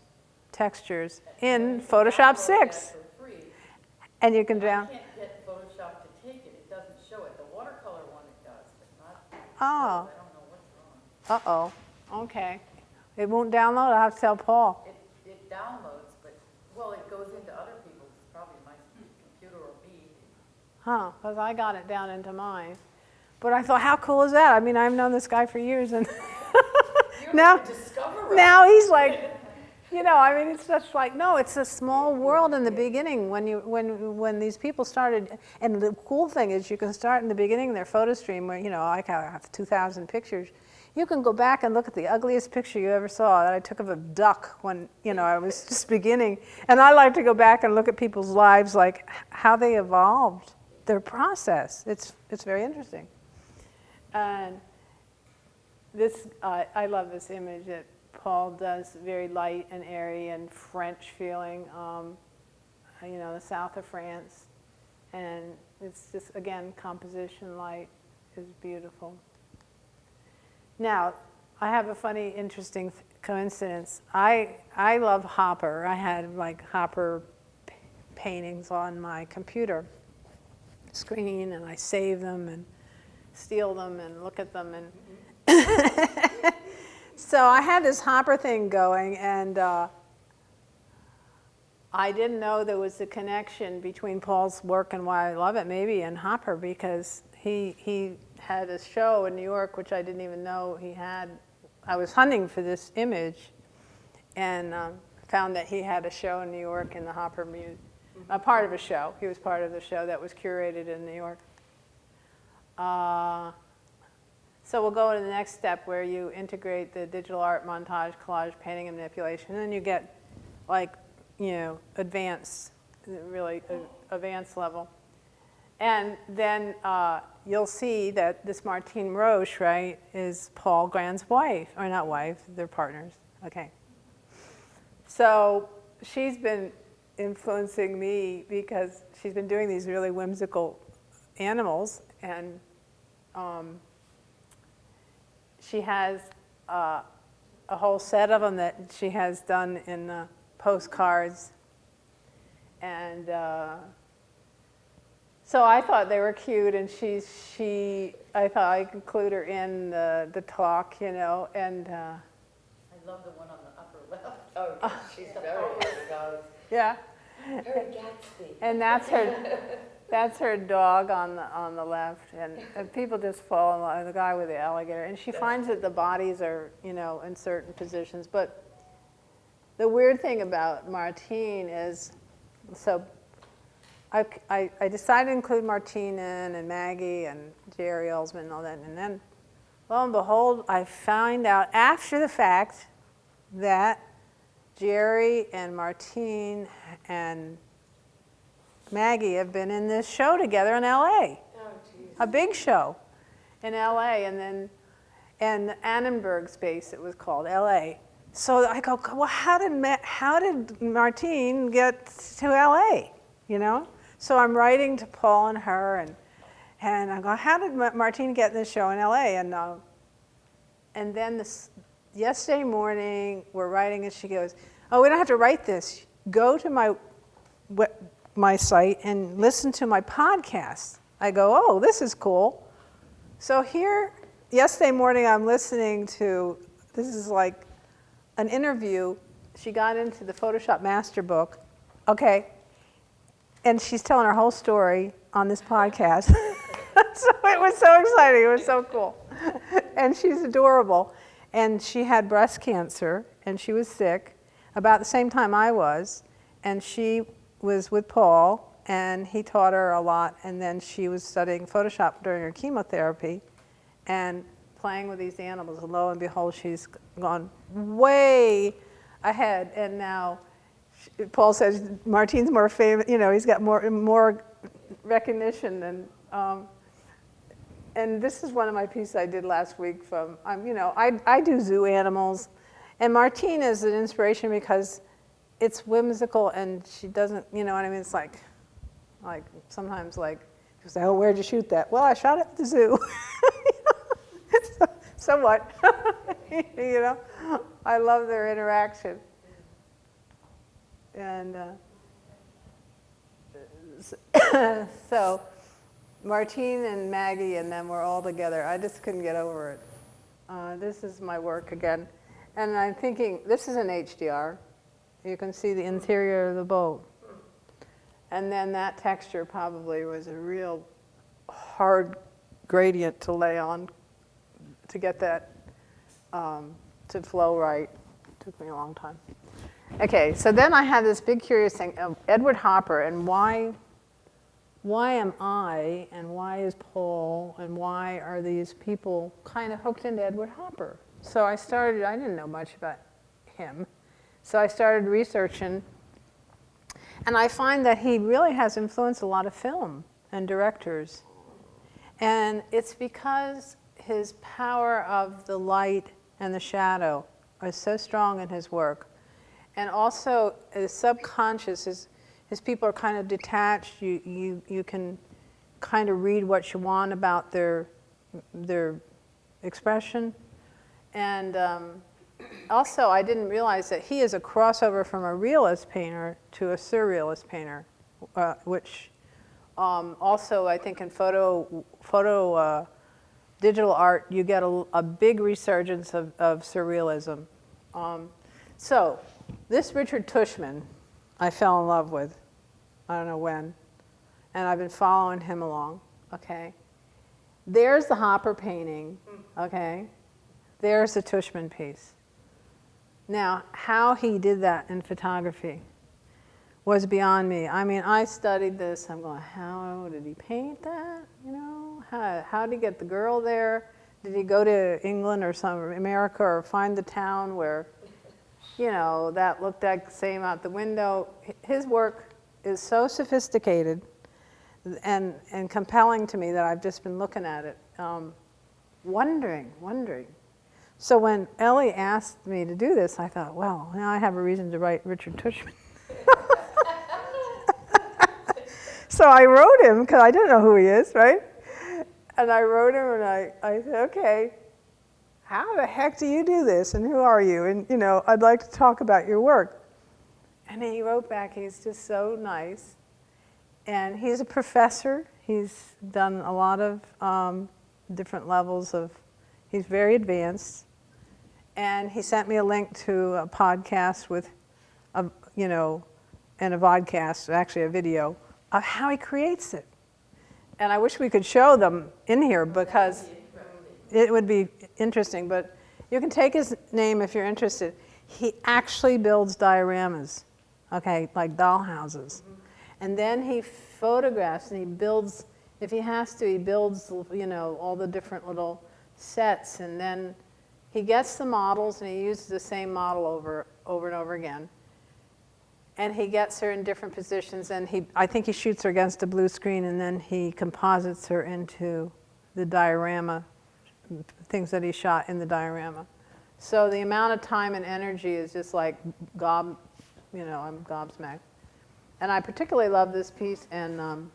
Speaker 2: textures in Photoshop 6. And you can down.
Speaker 8: I can't get Photoshop to take it. It doesn't show it. The watercolor one it does, but not.
Speaker 2: Oh.
Speaker 8: I don't know what's wrong.
Speaker 2: Uh-oh. Okay. It won't download. I'll have to tell Paul.
Speaker 8: It downloads, but well, it goes into other people's. Probably my computer or me.
Speaker 2: Huh? Because I got it down into mine. But I thought, how cool is that? I mean, I've known this guy for years, and now he's like. You know, I mean, it's just like, no, it's a small world in the beginning when these people started. And the cool thing is you can start in the beginning, their photo stream where, you know, I have 2,000 pictures. You can go back and look at the ugliest picture you ever saw that I took of a duck when, you know, I was just beginning. And I like to go back and look at people's lives, like how they evolved, their process. It's very interesting. And this, I love this image that Paul does, very light and airy and French feeling, you know, the south of France. And it's just, again, composition light is beautiful. Now, I have a funny, interesting coincidence. I love Hopper. I had like Hopper paintings on my computer screen, and I save them and steal them and look at them. And so I had this Hopper thing going, and I didn't know there was a connection between Paul's work and why I love it, maybe, and Hopper, because he had a show in New York, which I didn't even know he had. I was hunting for this image, and found that he had a show in New York in the Hopper Museum, a part of a show. He was part of the show that was curated in New York. So we'll go to the next step where you integrate the digital art, montage, collage, painting, and manipulation. And then you get, like, you know, advanced, really advanced level. And then you'll see that this Martine Roche, right, is Paul Grand's wife, or not wife, they're partners. Okay. So she's been influencing me because she's been doing these really whimsical animals, and she has a whole set of them that she has done in postcards. And so I thought they were cute, and I thought I'd include her in the talk, you know, and
Speaker 8: I love the one on the upper left. Oh, she's very exposed.
Speaker 2: yeah.
Speaker 8: Very Gatsby.
Speaker 2: And that's her dog on the left, and people just fall in love with the guy with the alligator. And she finds that the bodies are, you know, in certain positions. But the weird thing about Martine is, so I decided to include Martine in, and Maggie and Jerry Ellsman and all that. And then, lo and behold, I find out after the fact that Jerry and Martine and Maggie have been in this show together in LA. A big show in LA, and Annenberg Space it was called, LA. So I go, well, how did Martine get to LA, you know? So I'm writing to Paul and her, and I go, how did Martine get in this show in LA? And then yesterday morning, we're writing, and she goes, oh, we don't have to write this. Go to my site and listen to my podcast. I go, oh, this is cool. So here, yesterday morning, I'm listening to, this is like an interview. She got into the Photoshop Master Book, okay, and she's telling her whole story on this podcast. So it was so exciting, it was so cool. And she's adorable. And she had breast cancer, and she was sick about the same time I was, and she was with Paul, and he taught her a lot, and then she was studying Photoshop during her chemotherapy and playing with these animals, and lo and behold, she's gone way ahead, and now Paul says Martine's more famous, you know, he's got more recognition than, and this is one of my pieces I did last week from, you know, I do zoo animals, and Martine is an inspiration because it's whimsical, and she doesn't, you know what I mean? It's like sometimes like, people say, oh, where'd you shoot that? Well, I shot it at the zoo. Somewhat, you know? I love their interaction. And so Martine and Maggie and them were all together. I just couldn't get over it. This is my work again. And I'm thinking, this is an HDR. You can see the interior of the boat. And then that texture probably was a real hard gradient to lay on to get that to flow right. Took me a long time. Okay, so then I had this big curious thing of Edward Hopper, and why am I, and why is Paul, and why are these people kind of hooked into Edward Hopper? So I didn't know much about him, so I started researching, and I find that he really has influenced a lot of film and directors. And it's because his power of the light and the shadow is so strong in his work. And also, his subconscious, his people are kind of detached. You can kind of read what you want about their expression. And also, I didn't realize that he is a crossover from a realist painter to a surrealist painter, which also, I think in digital art, you get a big resurgence of surrealism. So this Richard Tushman, I fell in love with, I don't know when, and I've been following him along, okay? There's the Hopper painting, okay? There's the Tushman piece. Now, how he did that in photography was beyond me. I mean, I studied this, I'm going, how did he paint that, you know? How did he get the girl there? Did he go to England or America, or find the town where, you know, that looked like the same out the window? His work is so sophisticated and compelling to me that I've just been looking at it, wondering. So when Ellie asked me to do this, I thought, well, now I have a reason to write Richard Tushman. So I wrote him, because I didn't know who he is, right? And I wrote him, and I said, okay, how the heck do you do this, and who are you? And, you know, I'd like to talk about your work. And he wrote back, he's just so nice. And he's a professor. He's done a lot of different levels of, he's very advanced. And he sent me a link to a podcast with, and a vodcast, actually a video, of how he creates it. And I wish we could show them in here because it would be interesting. But you can take his name if you're interested. He actually builds dioramas, okay, like dollhouses. And then he photographs and he builds, if he has to, he builds, all the different little sets. And then he gets the models and he uses the same model over and over again. And he gets her in different positions, and I think he shoots her against a blue screen, and then he composites her into the diorama, things that he shot in the diorama. So the amount of time and energy is just like I'm gobsmacked. And I particularly love this piece, and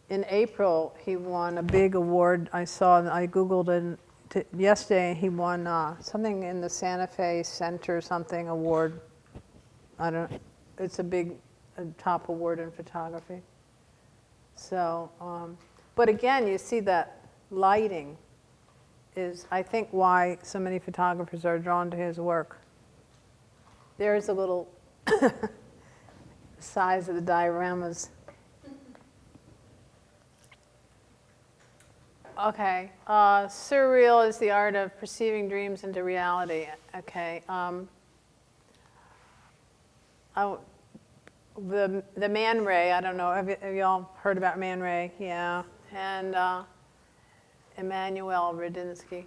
Speaker 2: in April he won a big award. I Googled it yesterday. He won something in the Santa Fe Center something award. It's a big top award in photography. So, but again, you see that lighting is, I think, why so many photographers are drawn to his work. There's a little size of the dioramas. Okay, surreal is the art of perceiving dreams into reality. Okay. The Man Ray, I don't know, have y'all heard about Man Ray? Yeah, and Emanuel Radinsky,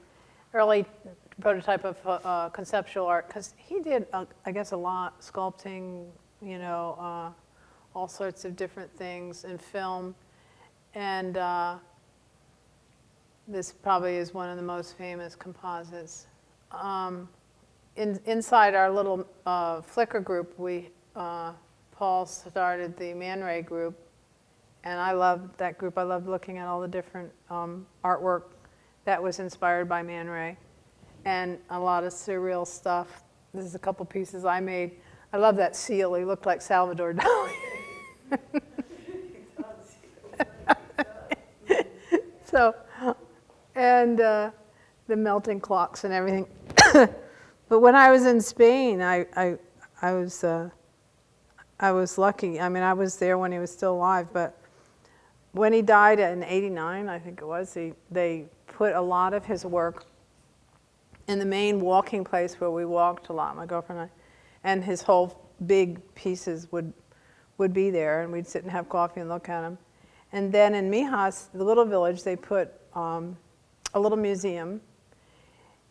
Speaker 2: early prototype of conceptual art, because he did, I guess, a lot, sculpting, all sorts of different things in film, and this probably is one of the most famous composites. Inside our little Flickr group, Paul started the Man Ray group, and I loved that group. I loved looking at all the different artwork that was inspired by Man Ray, and a lot of surreal stuff. This is a couple pieces I made. I love that seal. He looked like Salvador Dali. So, and the melting clocks and everything. But when I was in Spain, I was lucky. I mean, I was there when he was still alive, but when he died in '89, I think it was, they put a lot of his work in the main walking place where we walked a lot, my girlfriend and I, and his whole big pieces would be there, and we'd sit and have coffee and look at them. And then in Mijas, the little village, they put a little museum.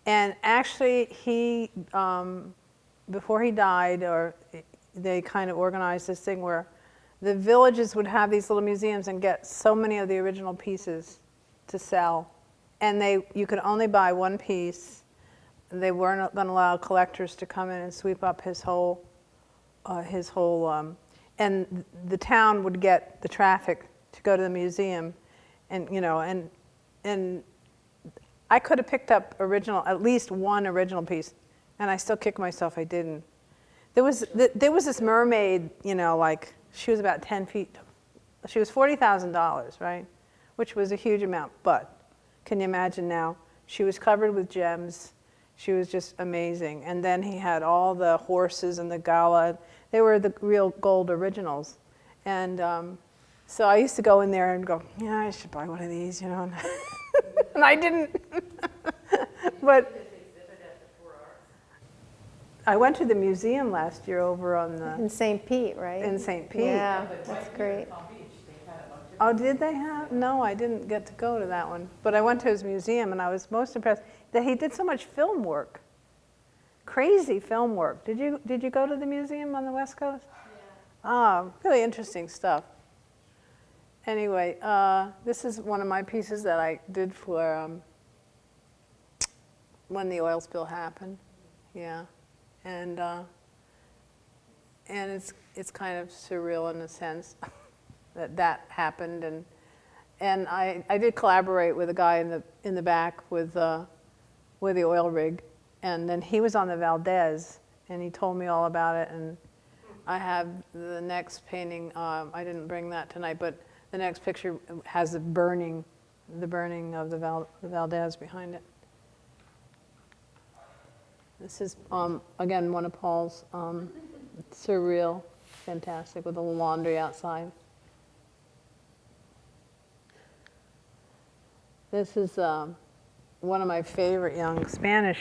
Speaker 2: And actually, he, before he died, or they kind of organized this thing where the villages would have these little museums and get so many of the original pieces to sell. And you could only buy one piece. They weren't going to allow collectors to come in and sweep up his whole, and the town would get the traffic to go to the museum, and and I could have picked up at least one original piece, and I still kick myself I didn't. There was this mermaid, like she was about 10 feet. She was $40,000, right? Which was a huge amount, but can you imagine now? She was covered with gems. She was just amazing. And then he had all the horses and the gala. They were the real gold originals. And so I used to go in there and go, yeah, I should buy one of these, and I didn't. But I went to the museum last year over on the...
Speaker 1: In St. Pete, right?
Speaker 2: In St. Pete.
Speaker 1: Yeah, that's great.
Speaker 2: Oh, did they have? No, I didn't get to go to that one. But I went to his museum, and I was most impressed that he did so much film work. Crazy film work. Did you go to the museum on the West Coast? Yeah. Oh, really interesting stuff. anyway, this is one of my pieces that I did for when the oil spill happened. Yeah, and it's kind of surreal in a sense that happened, and I did collaborate with a guy in the back with the oil rig, and then he was on the Valdez, and he told me all about it, and I have the next painting. I didn't bring that tonight, but the next picture has the burning of the Valdez behind it. This is again one of Paul's surreal, fantastic, with a little laundry outside. This is one of my favorite young Spanish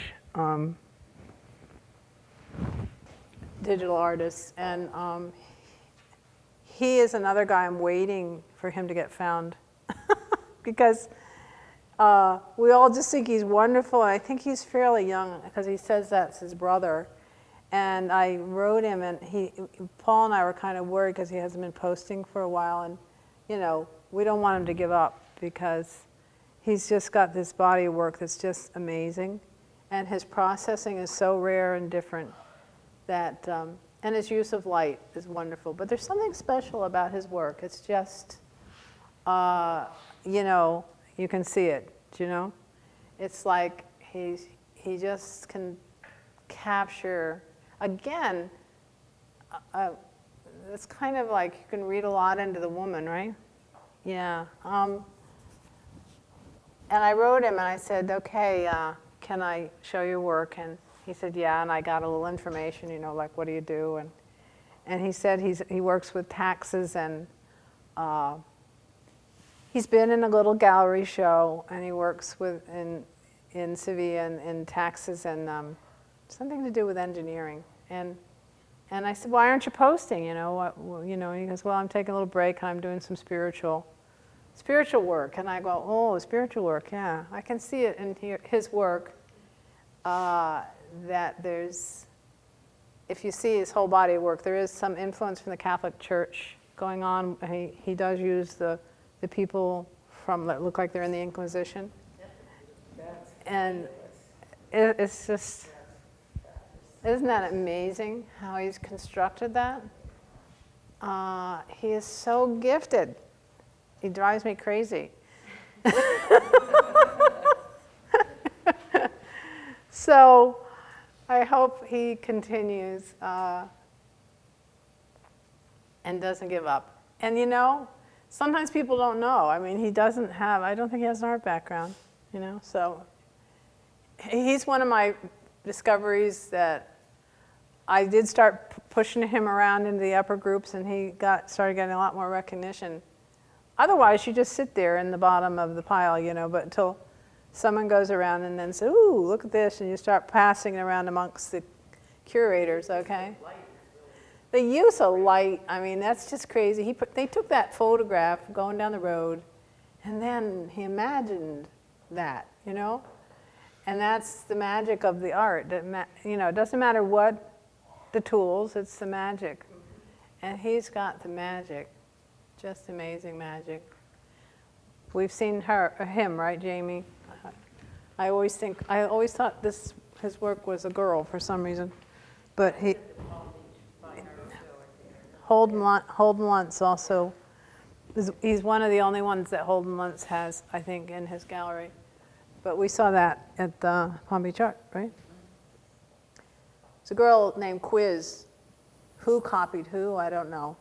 Speaker 2: digital artists, and he is another guy I'm waiting for him to get found because we all just think he's wonderful, and I think he's fairly young because he says that's his brother. And I wrote him, and Paul and I were kind of worried because he hasn't been posting for a while, and you know, we don't want him to give up because he's just got this body of work that's just amazing, and his processing is so rare and different that, and his use of light is wonderful. But there's something special about his work. It's just, you know, you can see it. You know, it's like he just can capture. Again, it's kind of like you can read a lot into the woman, right? Yeah. And I wrote him and I said, okay, can I show your work? And he said, yeah. And I got a little information, you know, like what do you do? And he said he works with taxes, and he's been in a little gallery show, and he works with in Sevilla in taxes and something to do with engineering. And I said, why aren't you posting? You know, and he goes, well, I'm taking a little break and I'm doing some spiritual work. And I go, oh, spiritual work, yeah. I can see it in his work that there's, if you see his whole body of work, there is some influence from the Catholic Church going on. He does use the people that look like they're in the Inquisition. And it's just, isn't that amazing how he's constructed that? He is so gifted. He drives me crazy. So I hope he continues and doesn't give up. And you know, sometimes people don't know. I mean, I don't think he has an art background, you know, so he's one of my discoveries that I did start pushing him around into the upper groups, and he started getting a lot more recognition. Otherwise, you just sit there in the bottom of the pile, you know, but until someone goes around and then says, ooh, look at this, and you start passing it around amongst the curators, okay? The use of light, I mean, that's just crazy. They took that photograph going down the road, and then he imagined that, you know? And that's the magic of the art. You know, it doesn't matter what the tools, it's the magic. And he's got the magic, just amazing magic. We've seen him, right, Jamie? I always thought his work was a girl for some reason, but Holden Luntz also, he's one of the only ones that Holden Luntz has, I think, in his gallery. But we saw that at the Palm Beach Art, right? It's a girl named Quiz. Who copied who, I don't know.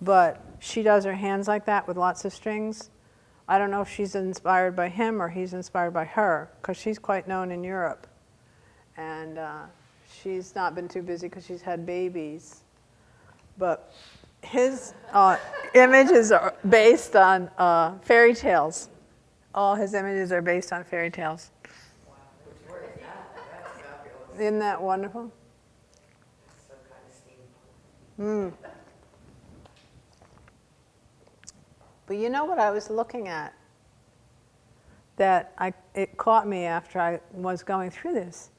Speaker 2: But she does her hands like that with lots of strings. I don't know if she's inspired by him or he's inspired by her, because she's quite known in Europe. And she's not been too busy because she's had babies. But his images are based on fairy tales. All his images are based on fairy tales. Isn't that wonderful?
Speaker 6: Some kind of steampunk.
Speaker 2: But you know what I was looking at? That it caught me after I was going through this.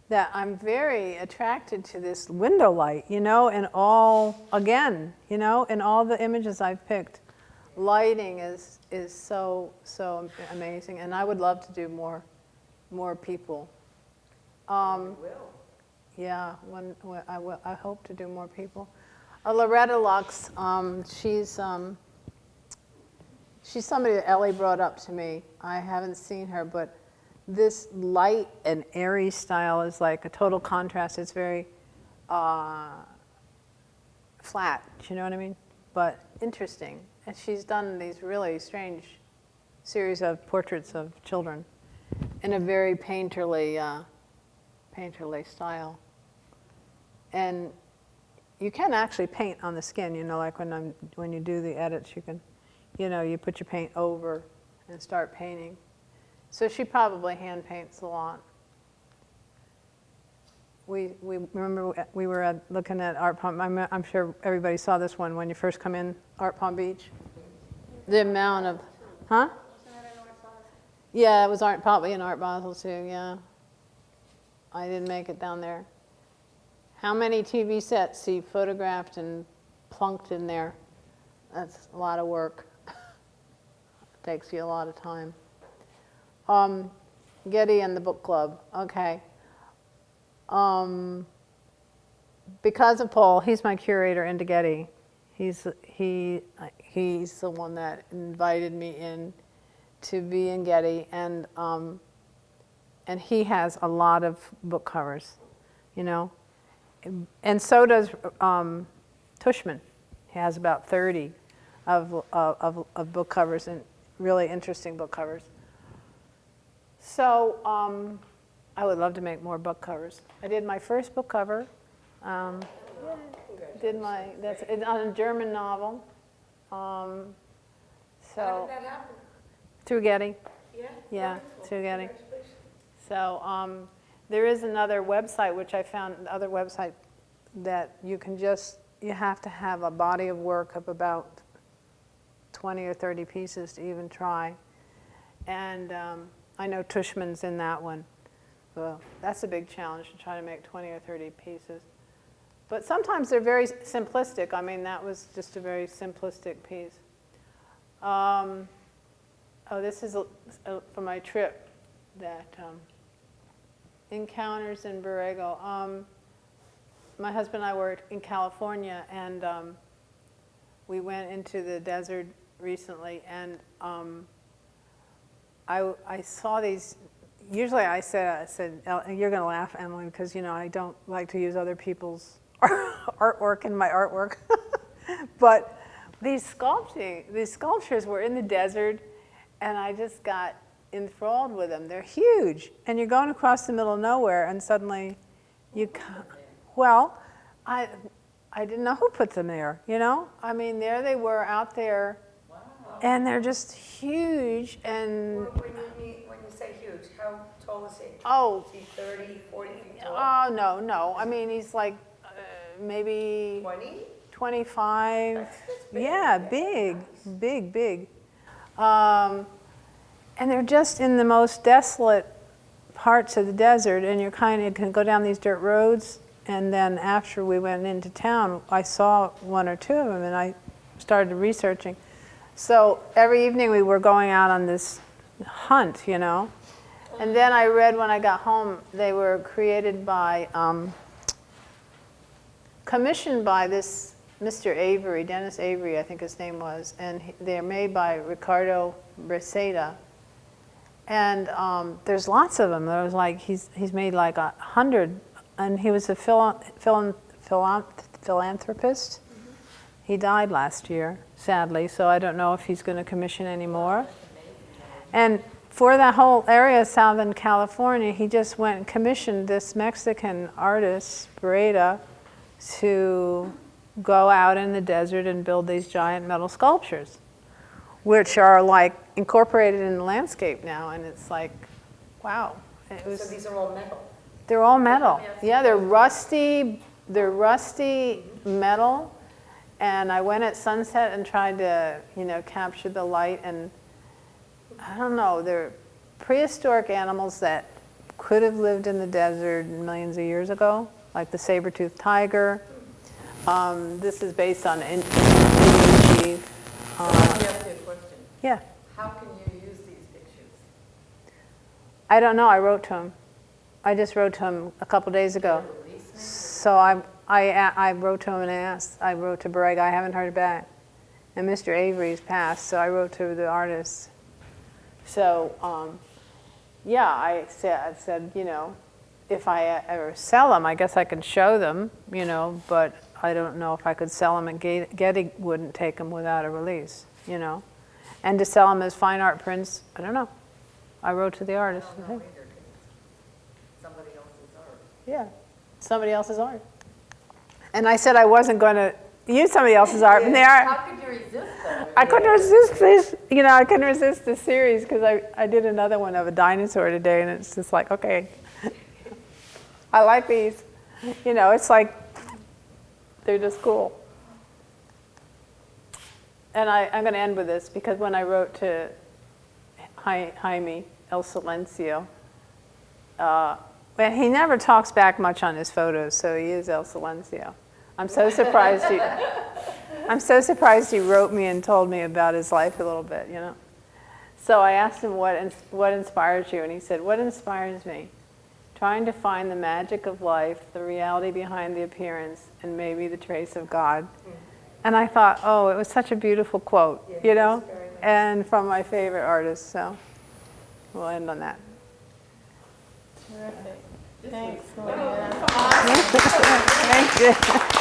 Speaker 2: That I'm very attracted to this window light, you know, and all, again, you know, in all the images I've picked. lighting is so amazing, and I would love to do more people.
Speaker 6: We will.
Speaker 2: Yeah, I hope to do more people. Loretta Lux, she's somebody that Ellie brought up to me. I haven't seen her, but this light and airy style is like a total contrast. It's very flat, you know what I mean? But interesting. And she's done these really strange series of portraits of children in a very painterly style. And you can actually paint on the skin, you know, like when you do the edits, you can, you know, you put your paint over and start painting. So she probably hand paints a lot. We remember we were looking at Art Palm. I'm sure everybody saw this one when you first come in Art Palm Beach. The amount of, huh? Yeah, it was probably in Art Basel too. Yeah, I didn't make it down there. How many TV sets he photographed and plunked in there? That's a lot of work. Takes you a lot of time. Getty and the book club. Okay. Because of Paul, he's my curator into Getty. He's the one that invited me in to be in Getty, and he has a lot of book covers, you know, and so does Tushman. He has about 30 of book covers, and really interesting book covers. So I would love to make more book covers. I did my first book cover. That's on a German novel.
Speaker 6: How
Speaker 2: So
Speaker 6: did that happen?
Speaker 2: through Getty.
Speaker 6: Yeah?
Speaker 2: Through Getty.
Speaker 6: Congratulations.
Speaker 2: So there is another website which I found, another website that you have to have a body of work of about 20 or 30 pieces to even try. And I know Tushman's in that one. Well, that's a big challenge to try to make 20 or 30 pieces. But sometimes they're very simplistic. I mean, that was just a very simplistic piece. This is for my trip, that Encounters in Borrego. My husband and I were in California, and we went into the desert recently, and I saw these. Usually I said, you're going to laugh, Emily, because, you know, I don't like to use other people's artwork in my artwork. But these sculptures were in the desert, and I just got enthralled with them. They're huge. And you're going across the middle of nowhere, and suddenly I didn't know who put them there, you know? I mean, there they were out there, and they're just huge. And
Speaker 6: When you say huge, how tall is he?
Speaker 2: Oh.
Speaker 6: Is he 30, 40 feet tall?
Speaker 2: Oh, no. I mean, he's like maybe
Speaker 6: 20?
Speaker 2: 25.
Speaker 6: That's big.
Speaker 2: Yeah, big. And they're just in the most desolate parts of the desert, and you can go down these dirt roads. And then after we went into town, I saw one or two of them, and I started researching. So every evening we were going out on this hunt, you know. And then I read when I got home, they were created by, commissioned by this Mr. Avery, Dennis Avery, I think his name was, and they're made by Ricardo Breceda. And there's lots of them. There was like, he's made like 100, and he was a philanthropist. He died last year, sadly, so I don't know if he's going to commission any more. And for that whole area of Southern California, he just went and commissioned this Mexican artist, Breceda, to go out in the desert and build these giant metal sculptures, which are like incorporated in the landscape now. And it's like, wow.
Speaker 6: So these are all metal?
Speaker 2: They're all metal. Yeah, they're rusty metal. And I went at sunset and tried to, you know, capture the light. And I don't know, they're prehistoric animals that could have lived in the desert millions of years ago, like the saber-toothed tiger. This is based on Indian chief.
Speaker 8: Let me ask you a question.
Speaker 2: Yeah.
Speaker 8: How can you use these pictures?
Speaker 2: I don't know. I wrote to him. I just wrote to him a couple days ago.
Speaker 8: Release me?
Speaker 2: So I wrote to him and asked. I wrote to Bragg. I haven't heard back. And Mr. Avery's passed, so I wrote to the artist. So, yeah, I said, you know, if I ever sell them, I guess I can show them, you know, but I don't know if I could sell them, and Getty wouldn't take them without a release, you know. And to sell them as fine art prints, I don't know. I wrote to the artist.
Speaker 8: I don't know either, 'cause it's somebody else's art.
Speaker 2: Yeah, somebody else's art. And I said I wasn't going to use somebody else's art, but they are.
Speaker 8: How could you resist that?
Speaker 2: I couldn't resist this, you know, I couldn't resist the series because I did another one of a dinosaur today, and it's just like, okay, I like these. You know, it's like, they're just cool. And I'm going to end with this because when I wrote to Jaime El Silencio, well, he never talks back much on his photos, so he is El Silencio. I'm so surprised he wrote me and told me about his life a little bit, you know. So I asked him what inspires you, and he said, what inspires me? Trying to find the magic of life, the reality behind the appearance, and maybe the trace of God. And I thought, oh, it was such a beautiful quote, you know, and from my favorite artist, so we'll end on that.
Speaker 1: Terrific. Thanks, Melinda.
Speaker 2: Thank you.